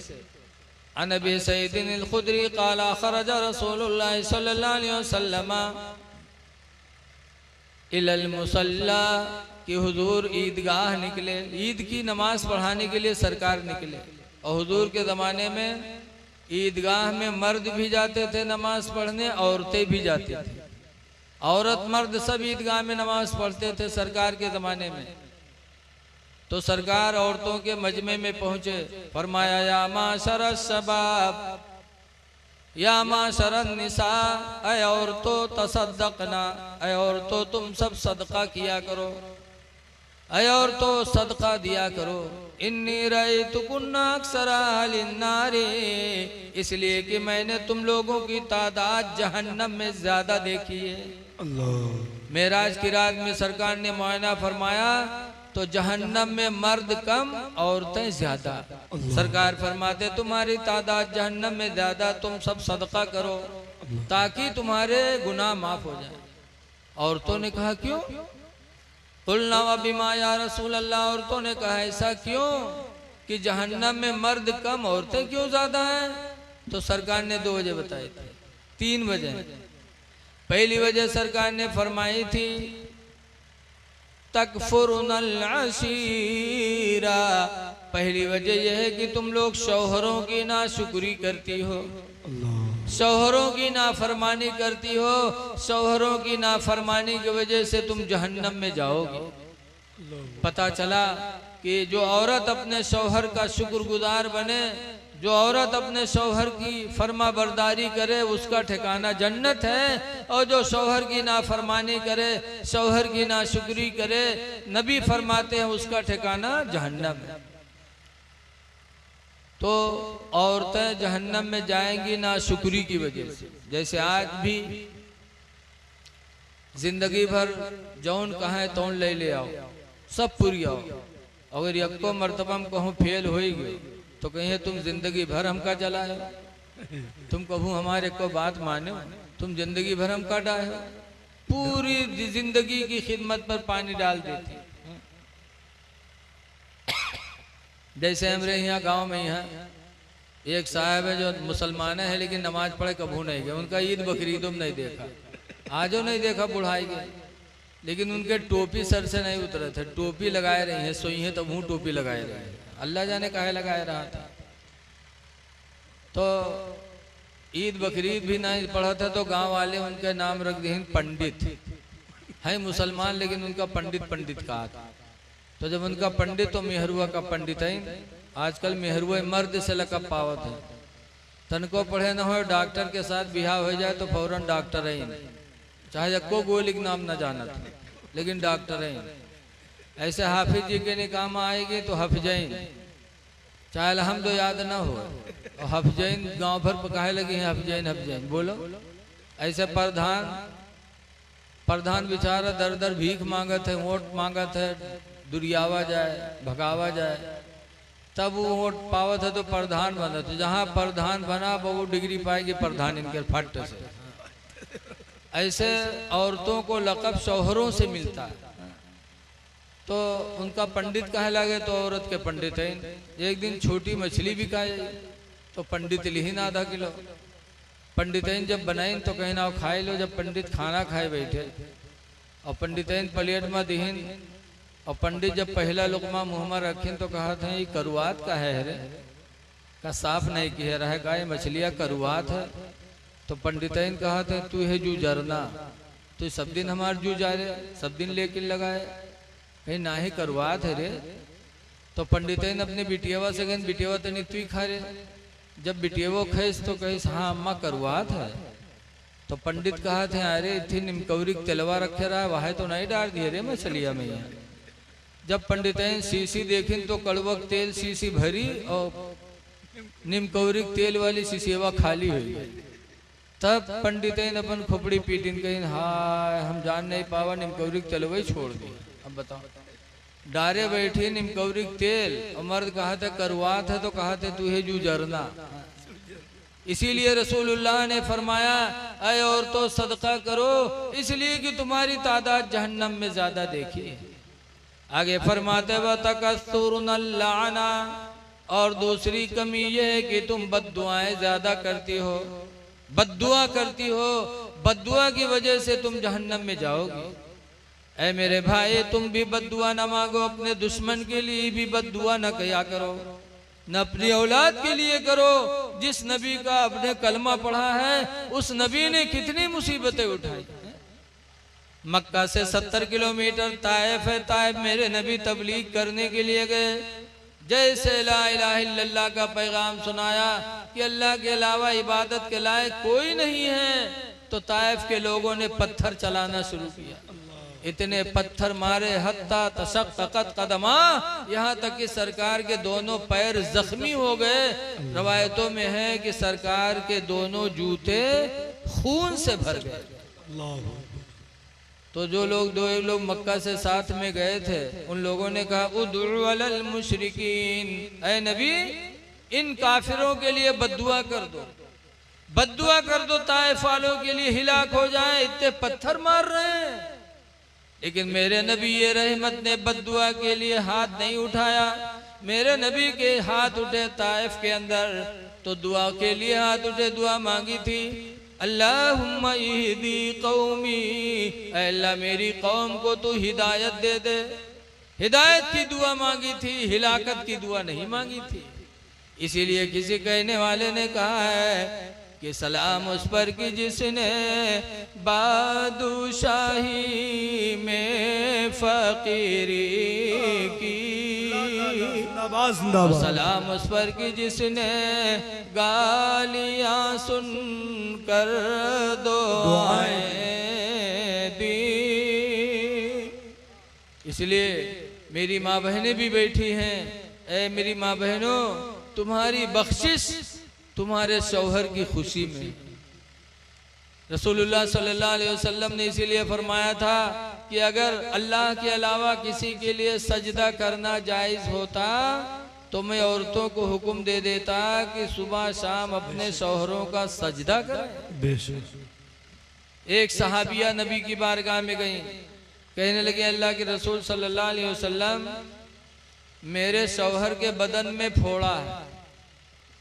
अन अबी सईद अल खुदरी क़ाल खरज रसूलुल्लाह सल्लल्लाहु अलैहि वसल्लम इलल मुसल्ला, कि हुजूर ईदगाह निकले, ईद की नमाज पढ़ाने के लिए सरकार निकले। और हुजूर के ज़माने में ईदगाह में मर्द भी जाते थे नमाज पढ़ने, औरतें भी जाती थी। औरत मर्द सब ईदगाह में नमाज पढ़ते थे सरकार के ज़माने में। तो सरकार औरतों के मजमे में पहुंचे, फरमाया या माशर शबाब या माशर निसा, ऐ औरतों तसद्दक़ना, ऐ औरतों तुम सब सदका किया करो, ऐ औरतों सदका दिया करो। इन्नी रअयतुकुन्ना अक्सरा अहलिन नारी, इसलिए कि मैंने तुम लोगों की तादाद जहन्नम में ज्यादा देखी है। मेराज की रात में सरकार ने मुआयना फरमाया तो जहन्नम में मर्द कम औरतें ज्यादा। सरकार फरमाते तुम्हारी तादाद जहन्नम में ज्यादा, तुम सब सदका करो ताकि तुम्हारे गुनाह माफ हो जाए। औरतों ने कहा क्यों? कुलना व बिमा या रसूल अल्लाह, औरतों ने कहा ऐसा क्यों कि जहन्नम में मर्द कम औरतें क्यों ज्यादा हैं? तो सरकार ने 2 वजह बताई थी, 3 वजह। पहली वजह सरकार ने फरमाई थी तकफुरुनल अशीरा, पहली वजह यह है कि तुम लोग शौहरों की नाशुक्री करती हो, शौहरों की नाफरमानी करती हो, शौहरों की नाफरमानी की वजह से तुम जहन्नम में जाओगे। पता चला कि जो औरत अपने शौहर का शुक्रगुजार बने, जो औरत अपने शौहर की फर्मा बरदारी करे उसका ठिकाना जन्नत है, और जो शौहर की नाफरमानी करे, शौहर की नाशुक्री करे, नबी फरमाते हैं उसका ठिकाना जहन्नम है। तो औरतें जहन्नम में जाएंगी नाशुक्री की वजह से। जैसे आज भी जिंदगी भर जौन कहें तौन ले आओ, सब पूरी आओ, अगर यक्को मरतबा कहूँ फेल हो गई तो कहिए तुम जिंदगी भर हमका जलाए, तुम कहूँ हमारे को बात मानो, तुम जिंदगी भर हम का डाहे, पूरी जिंदगी की खिदमत पर पानी डाल देती। जैसे हमारे यहाँ गांव में यहाँ एक साहब है जो मुसलमान है लेकिन नमाज पढ़े कभू नहीं गए, उनका ईद बकरीदों में नहीं देखा, आजो नहीं देखा बुढ़ाई के, लेकिन उनके टोपी सर से नहीं उतरे थे, टोपी लगाए रही है, सोई है तब टोपी लगाए रहे हैं, अल्लाह जाने काहे लगाए रहा था। तो ईद बकरीद भी नहीं पढ़ा था तो गांव वाले उनके नाम रख दिए पंडित, है मुसलमान लेकिन उनका पंडित पंडित कहा था। तो जब उनका पंडित तो मेहरुआ का पंडित है, आजकल मेहरुआ मर्द से लकब पावत है, तनको पढ़े न हो डॉक्टर के साथ बिहार हो जाए तो फौरन डॉक्टर है, चाहे जक्को गोली का नाम न जाना था लेकिन डॉक्टर है। ऐसे हाफिज जी के निकाह में आएगी तो हफजैन, चाहे हम तो याद ना हो, और हफजैन गांव भर पकाए लगी हैं, हफजैन हफजैन बोलो। ऐसे प्रधान बेचारा दर दर भीख मांगत है, वोट मांगत है, दुरियावा जाए भगावा जाए, तब वो वोट पावत है तो प्रधान बना, तो जहाँ प्रधान बना वो डिग्री पाएगी प्रधान इनके फट से। ऐसे औरतों को लक़ब शौहरों से मिलता है, तो उनका पंडित कहे लगे तो औरत के पंडित है। एक दिन छोटी मछली भी खाए तो पंडित लिहिन आधा किलो, पंडितैन जब बनाइन तो कहीं ना खाए लो। जब पंडित खाना खाए बैठे और पंडितैन प्लेट में दिहिन, और पंडित जब पहला लुकमा मुँह में रखिन तो कहा था ये करुआत का है रे, का साफ नहीं किया रहे का, ये मछलियाँ करुआत है। तो पंडितैन कहा था तू है जू जरना, तो सब दिन हमारे जू जा रहे, सब दिन लेके लगाए, कहीं ना ही करुआत है रे। तो पंडितैन अपने बिटियावा से कहें बिटियावा तो नहीं तू ही खा रहे। जब बिटियावो खैस तो कहीस हाँ अम्मा करुआत है। तो पंडित कहा थे अरे इतनी निमकौरी तेलवा रखे रहा वह तो नहीं डाल दिए रे मछलिया में। जब पंडितैन शीशी देखिन तो कड़वक तेल शीशी भरी और निमकौरी तेल वाली शीशीवा खाली हुई। तब पंडितैन अपन खोपड़ी पीटिन कहीं हाय हम जान नहीं पावा निमकौरी तेलवा छोड़ दी। अब बताओ डारे बैठी निमकौरी तेल और मर्द कहा था करुआत है तो कहा थे तू है जू जरना। इसीलिए रसूलुल्लाह ने फरमाया अय औरतों सदका करो इसलिए कि तुम्हारी तादाद जहन्नम में ज्यादा देखी है। आगे फरमाते व तकस्तुरुनल लाना, और दूसरी कमी यह है कि तुम बद्दुआएं ज्यादा करती हो, बद्दुआ करती हो, बद्दुआ की वजह से तुम जहन्नम में जाओगी। ऐ मेरे भाई तुम भी बद्दुआ न मांगो, अपने दुश्मन के लिए भी बद्दुआ न किया करो, न अपनी औलाद के लिए करो। जिस नबी का आपने कलमा पढ़ा है उस नबी ने कितनी मुसीबतें उठाई। मक्का से 70 किलोमीटर ताइफ है, ताइफ मेरे नबी तबलीग करने के लिए गए। जैसे ला इलाहा इल्लल्लाह का पैगाम सुनाया कि अल्लाह के अलावा इबादत के लायक कोई नहीं है, तो ताइफ के लोगों ने पत्थर चलाना शुरू किया। इतने पत्थर मारे हत्ता तशक्कत कदमा, यहाँ तक कि सरकार के दोनों पैर जख्मी हो गए। रवायतों में है कि सरकार के दोनों जूते खून से भर गए। तो जो लोग दो एक लोग मक्का से साथ में गए थे, उन लोगों ने कहा उदउ अलल मुशरिकीन, ऐ नबी इन काफिरों के लिए बद्दुआ कर दो, बद्दुआ कर दो, ताइफ वालों के लिए हिलाक हो जाए, इतने पत्थर मार रहे हैं। लेकिन मेरे नबी ये रहमत ने बद्दुआ के लिए हाथ नहीं उठाया। मेरे नबी के हाथ उठे ताइफ के अंदर तो दुआ के लिए हाथ उठे, दुआ मांगी थी, अल्लाहुम्मा इहदी कौमी, अल्लाह मेरी कौम को तू हिदायत दे दे। हिदायत की दुआ मांगी थी, हिलाकत की दुआ नहीं मांगी थी। इसीलिए किसी कहने वाले ने कहा है कि सलाम उस पर कि जिसने बादशाही में फकीरी की, सलाम उस पर कि जिसने गालियां सुन कर दुआएं दी। इसलिए मेरी माँ बहनें भी बैठी हैं, ऐ मेरी माँ बहनों, तुम्हारी बख्शिश तुम्हारे शौहर की खुशी में। रसूलुल्लाह सल्लल्लाहु अलैहि वसल्लम ने इसीलिए फरमाया था कि अगर अल्लाह के अलावा किसी के लिए सजदा करना जायज़ होता तो मैं औरतों को हुक्म दे देता कि सुबह शाम अपने शौहरों का सजदा करें। एक सहाबिया नबी की बारगाह में गई, कहने लगे अल्लाह के रसूल सल्लल्लाहु अलैहि वसल्लम, मेरे शौहर के बदन में फोड़ा है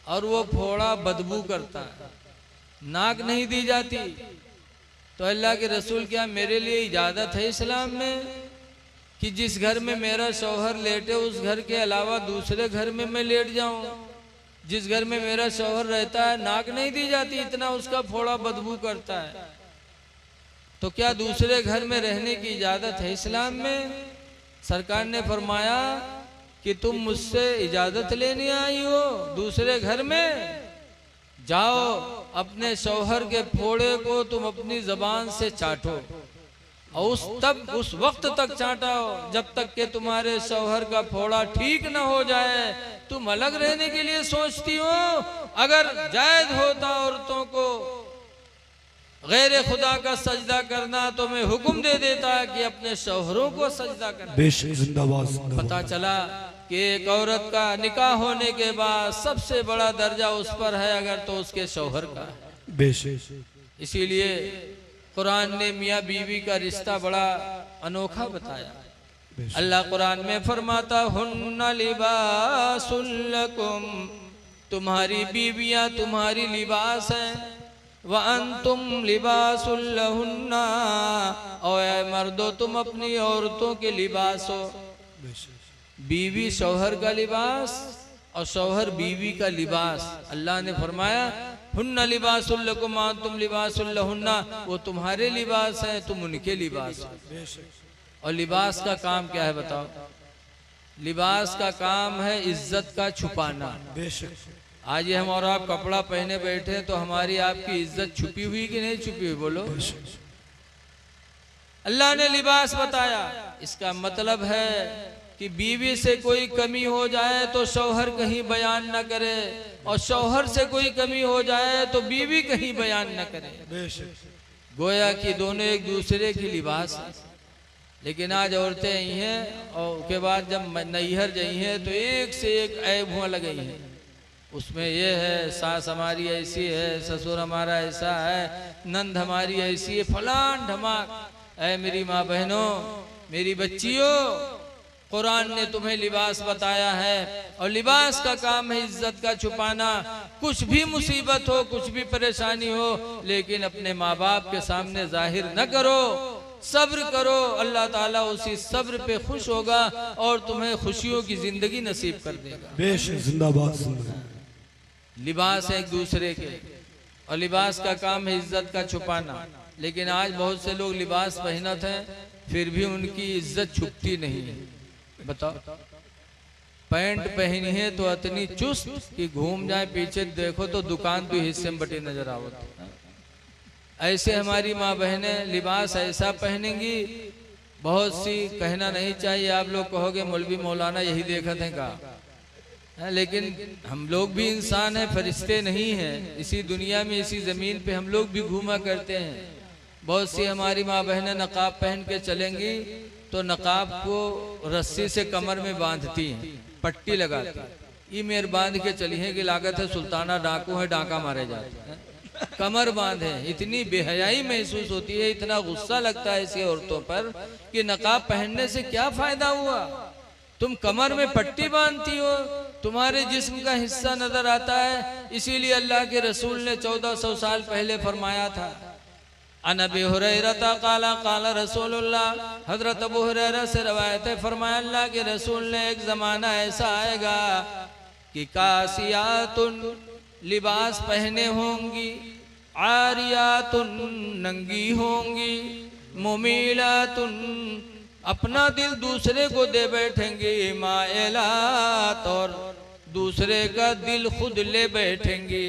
और वो फोड़ा बदबू करता है, नाक नहीं दी जाती। तो अल्लाह के रसूल क्या मेरे लिए इजाज़त है इस्लाम में कि जिस घर में मेरा शौहर लेटे उस घर के अलावा दूसरे घर में मैं लेट जाऊं? जिस घर में मेरा शौहर रहता है नाक नहीं दी जाती, इतना उसका फोड़ा बदबू करता है, तो क्या दूसरे घर में रहने की इजाज़त है इस्लाम में? सरकार ने फरमाया कि तुम मुझसे इजाज़त लेने आई हो दूसरे घर में, जाओ अपने शौहर के फोड़े को तुम अपनी जबान से चाटो और उस वक्त तक चाटाओ जब तक कि तुम्हारे शौहर का फोड़ा ठीक न हो जाए। तुम अलग रहने के लिए सोचती हो, अगर जायज होता औरतों को गैर खुदा का सजदा करना तो मैं हुक्म दे देता कि अपने शौहरों को सजदा करना। पता चला कि एक औरत का निकाह होने के बाद सबसे बड़ा दर्जा उस पर है अगर तो उसके शौहर का। इसीलिए कुरान ने मियाँ बीवी का रिश्ता बड़ा अनोखा बताया। अल्लाह कुरान में फरमाता हुन्ना लिबासुल लकुम, तुम्हारी बीवियां तुम्हारी लिबास हैं, व अंतुम लिबासुल लहुन्ना, और मर्दो तुम अपनी औरतों के लिबास हो। बीवी शौहर का लिबास और शौहर बीवी का लिबास। अल्लाह ने फरमाया हुन्ना लिबासुल लकुम अंतुम लिबासुल लहुन्ना, वो तुम्हारे लिबास हैं तुम उनके लिबास हो। और लिबास का काम क्या है बताओ? लिबास का काम है इज्जत का छुपाना। आज ये हम और आप कपड़ा पहने बैठे तो हमारी आपकी इज्जत छुपी हुई कि नहीं छुपी हुई? बोलो। अल्लाह ने लिबास बताया, इसका मतलब है कि बीवी से कोई कमी हो जाए तो शौहर कहीं बयान न करे, और शौहर से कोई कमी हो जाए तो बीवी कहीं बयान न करे। गोया कि दोनों एक दूसरे की लिबास है। लेकिन आज औरतें आई हैं और उसके बाद जब नैहर गई हैं तो एक से एक ऐब हुआ लगई हैं। उसमें ये है सास हमारी ऐसी है, ससुर हमारा ऐसा है, नंद हमारी ऐसी है, फलान ढमाक। ऐ मेरी माँ बहनों, मेरी बच्चियों, कुरान ने तुम्हें लिबास बताया है और लिबास का काम है इज्जत का छुपाना। कुछ भी मुसीबत हो, कुछ भी परेशानी हो, लेकिन अपने माँ बाप के सामने जाहिर न करो, सब्र करो। अल्लाह ताला उसी सब्र पे खुश होगा और तुम्हें खुशियों की जिंदगी नसीब कर देगा। बेशक जिंदाबाद। लिबास है एक दूसरे के, और लिबास का काम है इज्जत का छुपाना। लेकिन आज बहुत से लोग लिबास पहनत हैं फिर भी उनकी इज्जत छुपती नहीं है। बताओ, पैंट पहनी है तो इतनी चुस्त कि घूम जाए पीछे देखो तो दुकान तो हिस्से में बटी नजर आवत। ऐसे हमारी माँ बहनें लिबास ऐसा पहनेंगी, बहुत सी कहना नहीं चाहिए। आप लोग कहोगे मौलवी मौलाना यही देखते हैं का, लेकिन हम लोग भी इंसान हैं, फरिश्ते नहीं हैं। इसी दुनिया में इसी जमीन पे हम लोग भी घूमा करते हैं। बहुत सी हमारी माँ बहनें नकाब पहन के चलेंगी तो नकाब को रस्सी से कमर में बांधती हैं, पट्टी लगाती हैं। ये मेरे बांध के चली है कि लागत है सुल्ताना डाकू है, डाका मारे जाते हैं, कमर बांधे। इतनी बेहयाई महसूस होती है, इतना गुस्सा लगता है ऐसी औरतों पर कि नकाब पहनने से क्या फायदा हुआ। तुम कमर में पट्टी बांधती हो, तुम्हारे जिस्म का हिस्सा नजर आता है। इसीलिए अल्लाह के रसूल ने 1400 साल पहले फरमाया था, अन अबी हुरैरा काला काला रसूलुल्लाह, हजरत अबू हुरैरा से रवायत है, फरमाया अल्लाह के रसूल ने एक जमाना ऐसा आएगा कि कासियातुन लिबास पहने होंगी, आरियातुन नंगी होंगी, मुमीलातुन अपना दिल दूसरे को दे बैठेंगे, माइलात और दूसरे का दिल खुद ले बैठेंगे।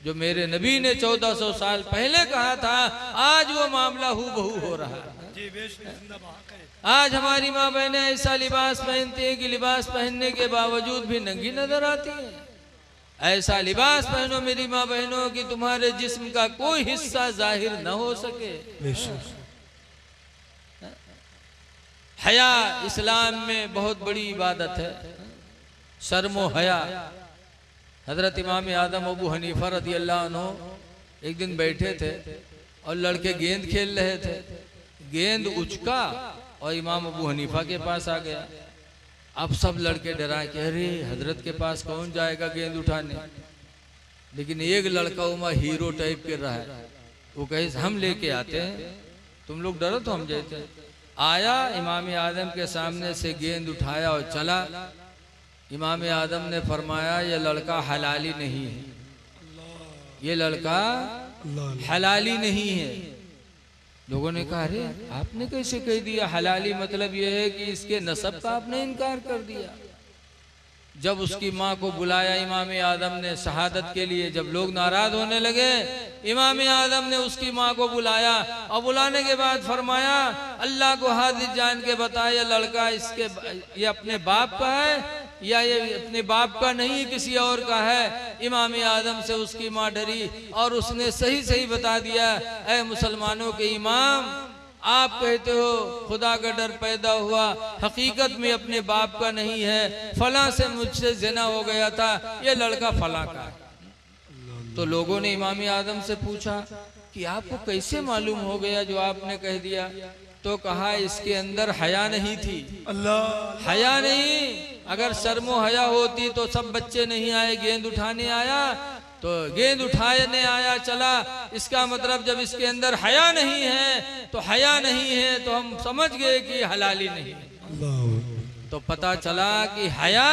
जो मेरे नबी ने 1400 साल पहले कहा था, आज वो मामला हूबहू हो रहा है। आज हमारी माँ बहनें ऐसा लिबास पहनती हैं कि लिबास पहनने के बावजूद भी नंगी नजर आती हैं। ऐसा लिबास पहनो मेरी माँ बहनों कि तुम्हारे जिस्म का कोई हिस्सा जाहिर न हो सके। हया इस्लाम में बहुत बड़ी इबादत है, शर्मो हया। हजरत इमाम आदम अबू हनीफा रदी अल्लाह अन्हु एक दिन बैठे थे और लड़के गेंद खेल रहे थे। गेंद उचका और इमाम अबू हनीफा के पास आ गया। अब सब लड़के डरा के अरे हजरत के पास कौन जाएगा गेंद उठाने। लेकिन एक लड़का उमा हीरो टाइप के रहा है, वो कहे हम लेके आते हैं, तुम लोग डरो तो हम जाते हैं। आया, इमाम आदम के सामने से गेंद उठाया और चला। इमाम आदम ने फरमाया ये लड़का हलाली नहीं है, ये लड़का हलाली नहीं है। लोगों ने कहा अरे आपने कैसे कह दिया हलाली, मतलब यह है कि इसके नसब का आपने इनकार कर दिया। जब उसकी माँ को बुलाया इमाम आदम ने शहादत के लिए, जब लोग नाराज होने लगे, इमाम आदम ने उसकी माँ को बुलाया और बुलाने के बाद फरमाया अल्लाह को हाजिर जान के बताया लड़का इसके ये अपने बाप का है या ये अपने बाप का नहीं किसी और का है। इमाम आदम से उसकी माँ डरी और उसने सही सही बता दिया, ऐ मुसलमानों के इमाम, आप कहते हो खुदा का डर पैदा हुआ, हकीकत में अपने बाप का नहीं है, फला से मुझसे ज़िना हो गया था, ये लड़का फला का है। तो लोगों ने इमाम आदम से पूछा कि आपको कैसे मालूम हो गया जो आपने कह दिया। तो कहा इसके अंदर हया नहीं थी। अल्लाह, हया नहीं, अगर शर्मो हया होती तो सब बच्चे नहीं आए, गेंद उठाने आया तो गेंद उठाने आया चला। इसका मतलब जब इसके अंदर हया नहीं है तो हया नहीं है तो हम समझ गए कि हलाली नहीं है। तो पता चला कि हया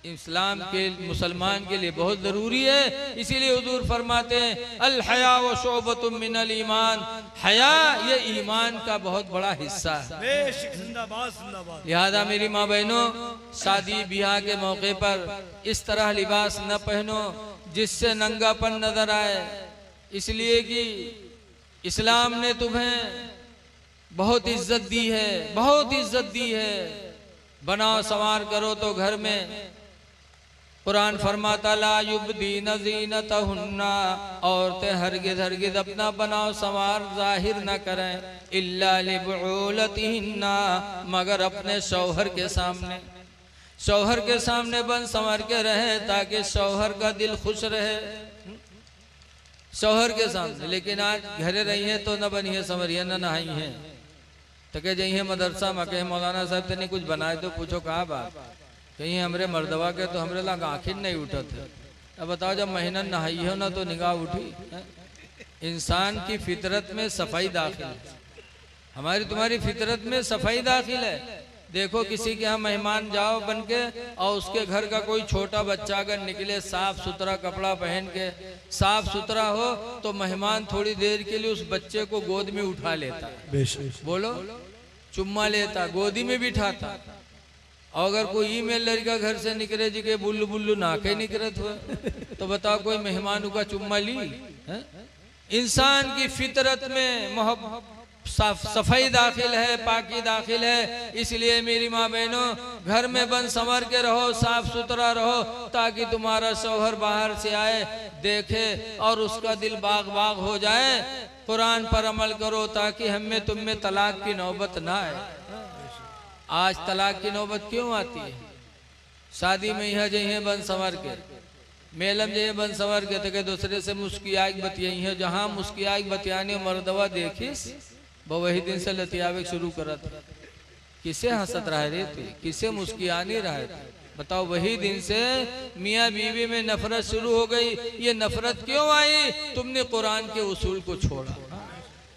इस्लाम के मुसलमान के लिए बहुत जरूरी है। इसीलिए हुजूर फरमाते हैं अल हया व शोबतुम मिनल ईमान, हया ये ईमान का बहुत बड़ा हिस्सा है। लिहाजा मेरी माँ बहनों, शादी ब्याह के मौके पर इस तरह लिबास न पहनो जिससे नंगापन नजर आए, इसलिए कि इस्लाम ने तुम्हें बहुत इज्जत दी है, बहुत इज्जत दी है। बनाओ संवार करो तो घर में कुरान फरमाता ला युब्दीन ज़ीनतहुन्ना, औरतें हरगिज़ हरगिज़ अपना बनाओ संवार जाहिर न करें, इल्ला लिबुलतिहिन्ना, मगर अपने शौहर के सामने, शौहर के सामने बन संवर के रहे ताकि शौहर का दिल खुश रहे। शौहर के सामने, लेकिन आज घरे रही है तो न बनिए संवरिए न नहाई है, तो कह जाइए मदरसा में कहे मौलाना साहब तेने कुछ बनाए तो पूछो कहा बात, कहीं हमरे मर्दवा के तो हमरे लाग आखिर नहीं उठा थे। अब बताओ जब महीना नहाई हो ना तो निगाह उठी। इंसान की फितरत में सफाई दाखिल है, हमारी तुम्हारी फितरत में सफाई दाखिल है। देखो किसी के यहाँ मेहमान जाओ बन के और उसके घर का कोई छोटा बच्चा अगर निकले साफ सुथरा कपड़ा पहन के, साफ सुथरा हो, तो मेहमान थोड़ी देर के लिए उस बच्चे को गोद में उठा लेता, बोलो चुम्मा लेता, गोदी में बिठाता। और अगर कोई ईमेल लड़का घर से निकले जी के बुल्लू बुल्लू नाके निकलत हुआ तो बताओ कोई मेहमान का चुम्मा ली है? इंसान की फितरत में मोहब्बत सफाई दाखिल है, पाकी दाखिल है। इसलिए मेरी माँ बहनों, घर में बंद संवर के रहो, साफ सुथरा रहो, ताकि तुम्हारा शौहर बाहर से आए देखे और उसका दिल बाग बाग हो जाए। कुरान पर अमल करो ताकि हमें तुम में तलाक की नौबत ना आए। आज तलाक की नौबत क्यों आती है? शादी में यह जही बन संवर के, मेलम जही बन संवर के तो दूसरे से मुस्कियाई बतियाई है। जहाँ मुस्कियाई बतियाने मर्दवा देखिस वो वही दिन से लतियावे शुरू करत। किसे हंसत रहा रे तू, किसे मुस्कियानी रहा है? बताओ, वही दिन से मियाँ बीवी में नफरत शुरू हो गई। ये नफरत क्यों आई? तुमने कुरान के उसूल को छोड़ा।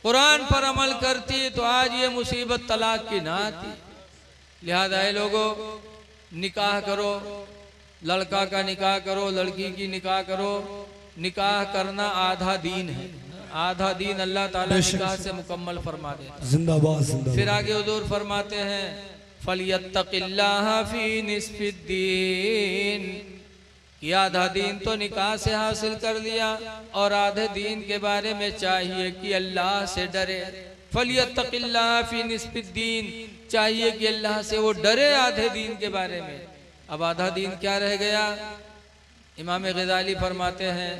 कुरान पर अमल करती तो आज ये मुसीबत तलाक की ना आती। लिहाजा लोगों, निकाह करो, लड़का का निकाह करो, लड़की की निकाह करो। निकाह करना आधा दीन है। आधा दीन अल्लाह ताला निकाह से मुकम्मल फरमा देता। जिंदाबाद जिंदाबाद। फिर आगे हुजूर फरमाते हैं फलियत्तकिल्लाह फी निस्फिद्दीन, कि आधा दीन तो निकाह से हासिल कर लिया और आधे दीन के बारे में चाहिए कि अल्लाह से डरे। फलियत्तकिल्लाह फी निस्फिद्दीन, चाहिए कि अल्लाह से वो डरे आधे दीन के बारे में। अब आधा दीन क्या रह गया? इमाम गजाली फरमाते हैं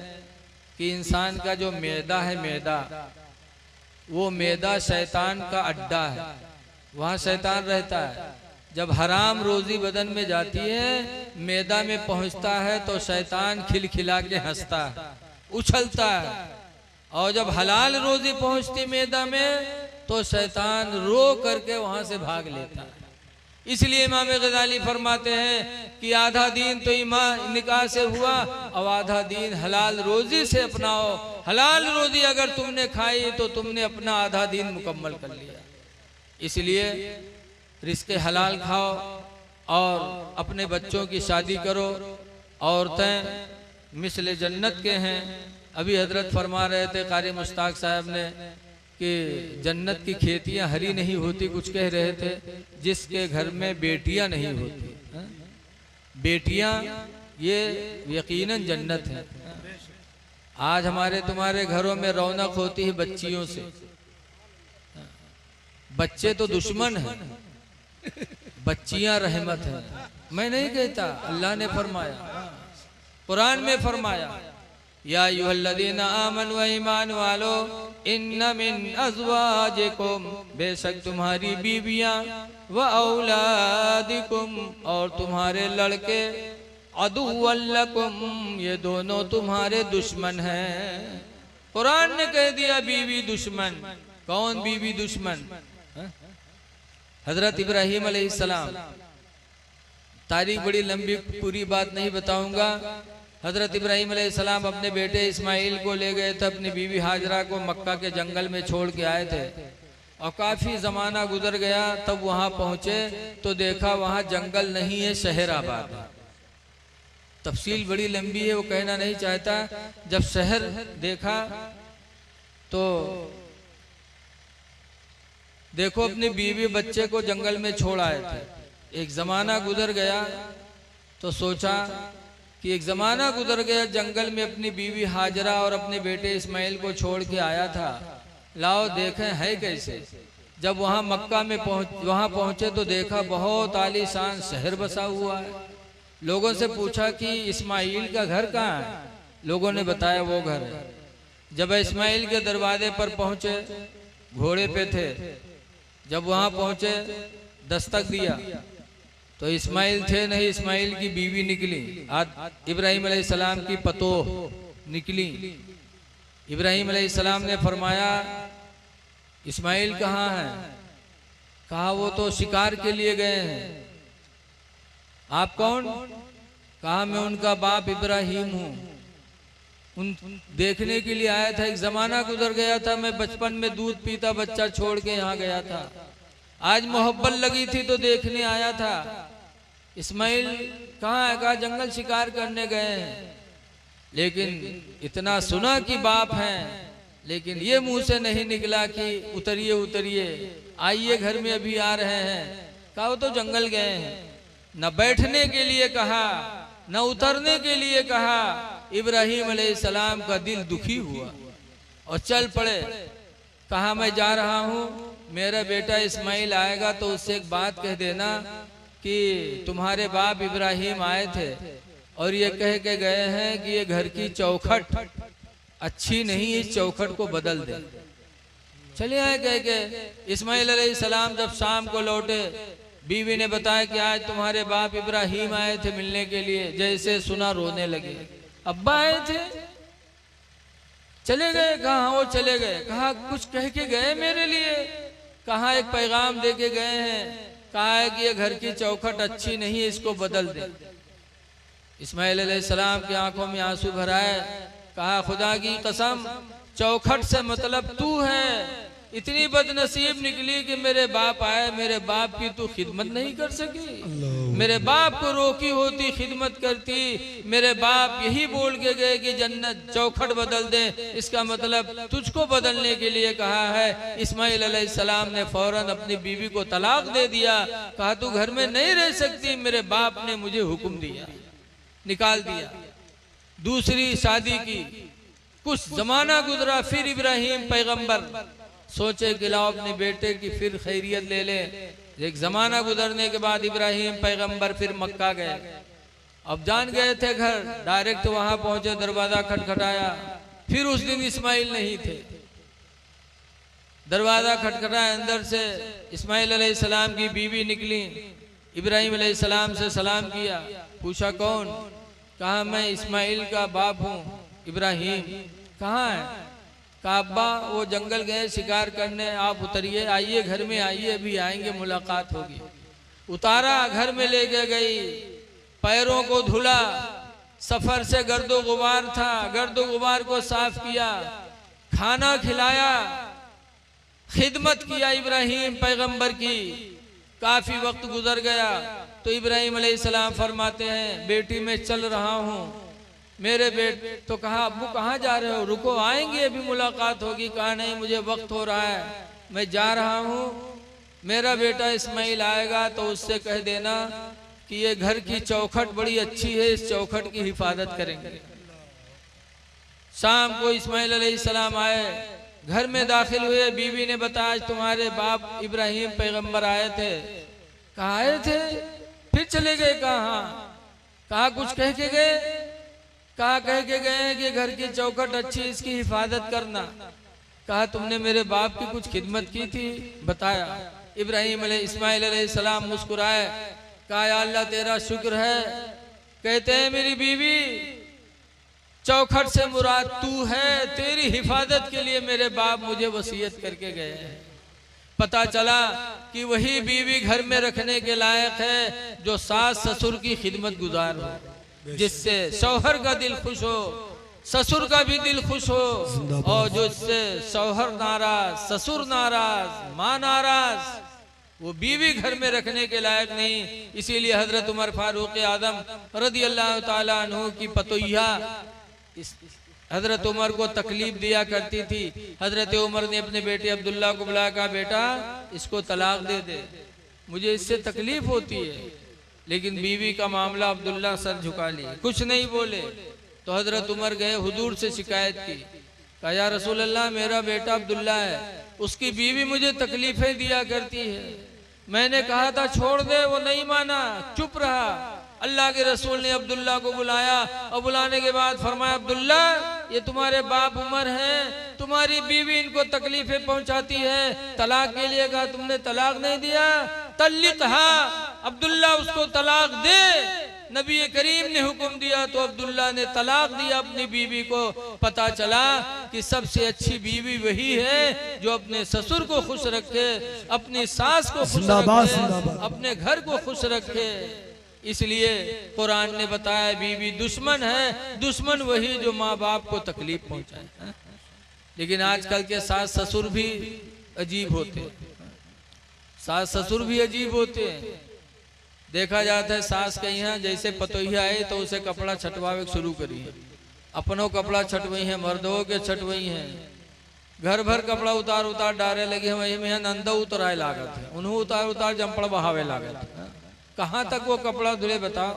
कि इंसान का जो मैदा है, मैदा, वो मैदा शैतान का अड्डा है, वहाँ शैतान रहता है। जब हराम रोजी बदन में जाती है, मैदा में पहुँचता है तो शैतान खिलखिला के हंसता है, उछलता है। और जब हलाल रोजी पहुँचती मैदा में तो शैतान रो करके वहाँ से भाग लेता है। इसलिए इमाम गजाली फरमाते हैं कि आधा दीन तो ईमान निकाह से हुआ और आधा दीन हलाल रोजी से अपनाओ। हलाल रोजी अगर तुमने खाई तो तुमने अपना आधा दीन मुकम्मल कर लिया। इसलिए रिज़्क़े हलाल खाओ और अपने बच्चों की शादी करो। औरतें मिसल जन्नत के हैं। अभी हजरत फरमा रहे थे कारी मुश्ताक साहब ने कि जन्नत की खेतियां हरी नहीं होती, कुछ कह रहे थे, जिसके घर में बेटियां नहीं होती। बेटियां ये यकीनन जन्नत है। आज हमारे तुम्हारे घरों में रौनक होती है बच्चियों से। बच्चे तो दुश्मन हैं, बच्चियां रहमत हैं। मैं नहीं कहता, अल्लाह ने फरमाया, कुरान में फरमाया, या अय्युहल्लज़ीना आमनू, ईमान वालो, इन्ना मिन अज़वाजिकुम, बेशक तुम्हारी बीवियां, व औलादिकुम, और तुम्हारे लड़के, अदुव्वल लकुम, ये दोनों तुम्हारे दुश्मन हैं। कुरान ने कह दिया बीवी दुश्मन। कौन बीवी दुश्मन? हजरत इब्राहीम अलैहिस्सलाम। तारीख बड़ी लंबी, पूरी बात नहीं बताऊंगा। हजरत इब्राहीम अलैहिस्सलाम अपने बेटे इस्माइल को ले गए थे, अपनी बीवी हाजरा को मक्का के जंगल में छोड़ के आए थे। और काफी जमाना गुजर गया, तब वहां पहुंचे तो देखा वहां जंगल नहीं है, शहर आबाद है। तफसील बड़ी लंबी है, वो कहना नहीं चाहता। जब शहर देखा तो देखो अपनी बीवी बच्चे को जंगल में छोड़ आए थे। एक जमाना गुजर गया तो सोचा कि एक जमाना गुजर गया, जंगल में अपनी बीवी हाजरा और अपने बेटे इस्माइल को छोड़ के आया था, लाओ देखें है कैसे। जब वहाँ मक्का में वहाँ पहुँचे तो देखा बहुत आलीशान शहर बसा हुआ है। लोगों से पूछा कि इस्माइल का घर कहाँ है? लोगों ने बताया वो घर है। जब इस्माइल के दरवाजे पर पहुँचे, घोड़े पे थे, जब वहाँ पहुँचे दस्तक दिया तो इस्माइल थे नहीं, इस्माइल की बीवी निकली, इब्राहीम अलैहिस्सलाम की पतोह निकली। इब्राहीम अलैहिस्सलाम ने फरमाया इस्माइल कहाँ है? कहा वो तो शिकार के लिए गए हैं। आप कौन? कहा मैं उनका बाप इब्राहीम हूँ, उन देखने के लिए आया था। एक जमाना गुजर गया था, मैं बचपन में दूध पीता बच्चा छोड़ के यहाँ गया था, आज मोहब्बत लगी थी तो देखने आया था। इस्माइल कहाँ है? कहा जंगल शिकार करने गए हैं। लेकिन इतना सुना कि बाप हैं, लेकिन ये मुंह से नहीं निकला कि उतरिए उतरिए, आइए घर में अभी आ रहे हैं। कहा वो तो जंगल गए हैं। न बैठने के लिए कहा, न उतरने के लिए कहा। इब्राहीम अलैहिस्सलाम का दिल दुखी हुआ और चल पड़े। कहा मैं जा रहा हूँ, मेरा बेटा इस्माइल आएगा तो उससे एक बात कह देना कि तुम्हारे बाप इब्राहीम आए थे और ये कह के गए हैं कि ये घर की चौखट अच्छी नहीं, इस चौखट को बदल दे। चले आए कह के। इस्माइल अलैहिस्सलाम जब शाम को लौटे, बीवी ने बताया कि आज तुम्हारे बाप इब्राहिम आए थे मिलने के लिए। जैसे सुना रोने लगे। अब्बा आए थे? चले गए? कहा वो चले गए। कहा कुछ कह के गए मेरे लिए? कहा एक पैगाम दे के गए हैं। कहा है कि ये घर की चौखट अच्छी नहीं है, इसको बदल दे। इस्माइल अलैहिस्सलाम की आंखों में आंसू भर आए। कहा खुदा की कसम, चौखट से मतलब तू है। इतनी बदनसीब निकली कि मेरे बाप आए, मेरे बाप की तू खिदमत नहीं कर सकी। मेरे बाप को रोकी होती खिदमत करती। मेरे बाप यही बोल के गए कि जन्नत चौखट बदल दे, इसका मतलब तुझको बदलने के लिए कहा है। इस्माइल अलैहिस्सलाम ने फौरन अपनी बीवी को तलाक दे दिया। कहा तू घर में नहीं रह सकती, मेरे बाप ने मुझे हुक्म दिया, निकाल दिया। दूसरी शादी की। कुछ जमाना गुजरा, फिर इब्राहिम पैगंबर सोचे कि लाओ अपने बेटे की फिर खैरियत ले ले। एक जमाना गुजरने के बाद इब्राहिम पैगंबर फिर मक्का गए। अब जान गए थे घर, डायरेक्ट वहां पहुंचे, दरवाजा खटखटाया। फिर उस दिन इस्माइल नहीं थे। दरवाजा खटखटाया, अंदर से इस्माइल अलैहिस्सलाम की बीवी निकली। इब्राहिम अलैहिस्सलाम से सलाम किया। पूछा कौन? कहा मैं इस्माइल का बाप हूँ, इब्राहिम। कहाँ है? कहा अब्बा वो जंगल गए शिकार करने, आप उतरिए, आइए घर में आइए, अभी आएंगे, मुलाकात होगी। उतारा, घर में लेके गई, पैरों को धुला। सफर से गर्दो गुबार था, गर्दो गुबार को साफ किया, खाना खिलाया, खिदमत किया इब्राहिम पैगंबर की। काफी वक्त गुजर गया तो इब्राहिम अलैहिस्सलाम फरमाते हैं बेटी मैं चल रहा हूँ। मेरे बेटे तो कहा अब्बू कहाँ जा रहे हो? रुको आएंगे, अभी मुलाकात होगी। कहा नहीं मुझे वक्त हो रहा है, मैं जा रहा हूँ। मेरा बेटा इस्माइल आएगा तो उससे कह देना कि ये घर की चौखट बड़ी अच्छी है, इस चौखट की हिफाजत करेंगे। शाम को इस्माइल अलैहिस्सलाम आए, घर में दाखिल हुए। बीवी ने बताया तुम्हारे बाप इब्राहिम पैगंबर आए थे। कहा आए थे? फिर चले गए? कहा कुछ कह के गए? कहा कह के गए हैं कि घर की चौखट अच्छी, इसकी हिफाजत करना। कहा तुमने मेरे बाप की कुछ खिदमत की थी? बताया। इब्राहिम इस्माइल अलैहिस्सलाम मुस्कुराए। कहा या अल्लाह तेरा शुक्र है। कहते हैं मेरी बीवी चौखट से मुराद तू है, तेरी हिफाजत के लिए मेरे बाप मुझे वसीयत करके गए हैं। पता चला कि वही बीवी घर में रखने के लायक है जो सास ससुर की खिदमत गुजार हो, जिससे शौहर का दिल खुश हो, ससुर का भी दिल खुश हो। और जो इससे शौहर नाराज, ससुर नाराज, माँ नाराज, वो बीवी घर में रखने के लायक नहीं। इसीलिए हजरत उमर फारूक आजम रदी अल्लाह ताला अन्हु की पतोहिया हजरत उमर को तकलीफ दिया करती थी। हजरत उमर ने अपने बेटे अब्दुल्ला को बुलाया, कहा बेटा इसको तलाक दे दे, मुझे इससे तकलीफ होती है। लेकिन बीवी का मामला अब्दुल्ला सर झुका लिए, कुछ नहीं बोले। तो हजरत उमर गए, हुजूर से शिकायत की। कहा या रसूल अल्लाह मेरा बेटा अब्दुल्ला है, उसकी बीवी मुझे तकलीफें दिया करती है। मैंने कहा था छोड़ दे, वो नहीं माना, चुप रहा। अल्लाह के रसूल ने अब्दुल्ला को बुलाया और बुलाने के बाद फरमाया अब्दुल्ला ये तुम्हारे बाप उमर हैं, तुम्हारी बीवी इनको तकलीफें पहुंचाती है, तलाक के लिए कहा, तुमने तलाक नहीं दिया। तल्लिकहा, अब्दुल्ला उसको तलाक दे। नबी करीम ने हुक्म दिया तो अब्दुल्ला ने तलाक दिया अपनी बीवी को। पता चला कि सबसे अच्छी बीवी वही है जो अपने ससुर को खुश रखे, अपनी सास को खुश रखे, अपने घर को खुश रखे। इसलिए कुरान ने बताया बीवी दुश्मन है, दुश्मन वही जो माँ बाप को तकलीफ पहुंचाए। लेकिन आजकल के सास ससुर भी अजीब होते हैं, सास ससुर भी अजीब होते हैं। देखा जाता है सास के यहाँ जैसे पतोहिया आए तो उसे कपड़ा छटवावे शुरू करी है, अपनों कपड़ा छटवई है, मर्दों के छटवई है, घर भर कपड़ा उतार उतार डारे लगे हैं। वही में नंदा उतराए लागत है, उन्होंने उतार उतार जंपड़ बहावे लागत है। कहाँ तक वो कपड़ा धुले बताओ।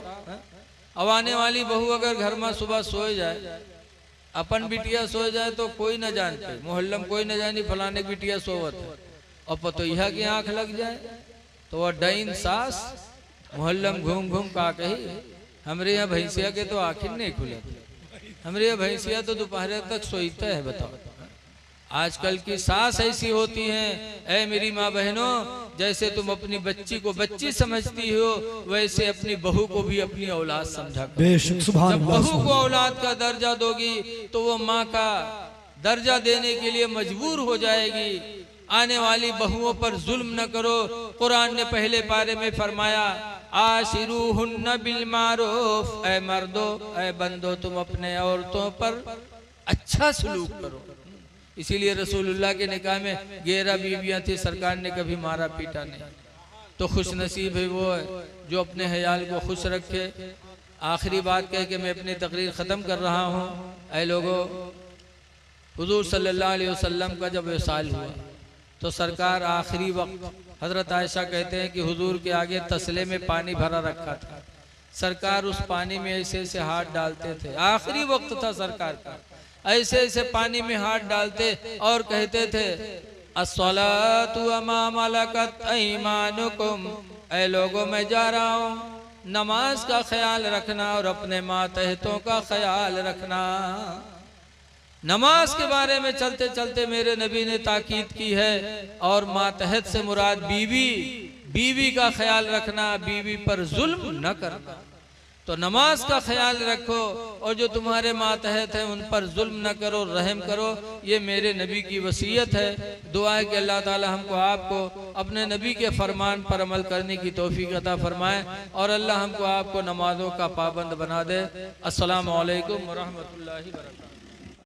अब आने वाली बहू अगर घर में सुबह सोए जाए, अपन बिटिया सोए जाए तो कोई न जानते, मोहल्ला में कोई न जानी फलाने की बिटिया सोवत है, और पतोहिया की आंख लग जाए तो वह डाइन सास मोहल्ला में घूम घूम का कही हमरे यहाँ भैंसिया के तो आखिर नहीं खुले, हमरे यहाँ भैंसिया तो दोपहर तक सोईता है। बताओ आजकल की सास ऐसी होती हैं, ऐ मेरी माँ बहनों, जैसे तुम अपनी बच्ची को बच्ची समझती हो वैसे अपनी बहू को भी अपनी औलाद समझा करो। बेशक सुभान जब अल्लाह। बहू को औलाद का दर्जा दोगी तो वो माँ का दर्जा देने के लिए मजबूर हो जाएगी। आने वाली बहुओं पर जुल्म न करो। कुरान ने पहले पारे में फरमाया, आशिरूहुन्ना बिल मारूफ, ऐ मर्दो, ऐ बंदो, तुम अपने औरतों पर अच्छा सलूक करो। इसीलिए रसूलुल्लाह के निकाह में 11 बीवियां थी, सरकार ने कभी मारा पीटा नहीं। तो खुश नसीब है वो है जो अपने हयाल को खुश रखे। आखिरी बात कह के मैं अपनी तकरीर ख़त्म कर रहा हूँ। ऐ लोगों, हुजूर सल्लल्लाहु अलैहि वसल्लम का जब विसाल हुआ तो सरकार आखिरी वक्त, हजरत आयशा कहते हैं कि हुजूर के आगे तसले में पानी भरा रखा था। सरकार उस पानी में ऐसे ऐसे हाथ डालते थे, आखिरी वक्त था सरकार का, ऐसे ऐसे पानी में हाथ डालते और कहते थे, अस्सलातु वमा मलकत ऐमानुकुम, ऐ लोगों मैं जा रहा हूँ, नमाज का ख्याल रखना और अपने मातहतों का ख्याल रखना। नमाज के बारे में चलते चलते मेरे नबी ने ताकीद की है, और मातहत से मुराद बीवी, बीवी का ख्याल रखना, बीवी पर जुल्म न करना। तो नमाज का ख्याल रखो और जो तुम्हारे मातहत हैं उन पर जुल्म न करो, रहम करो। ये मेरे नबी की वसीयत है। दुआ है कि अल्लाह ताला हमको आपको अपने नबी के फरमान पर अमल करने की तौफीक अता फरमाए और अल्लाह हमको आपको नमाजों का पाबंद बना दे। अस्सलामु अलैकुम व रहमतुल्लाहि व बरकातहू।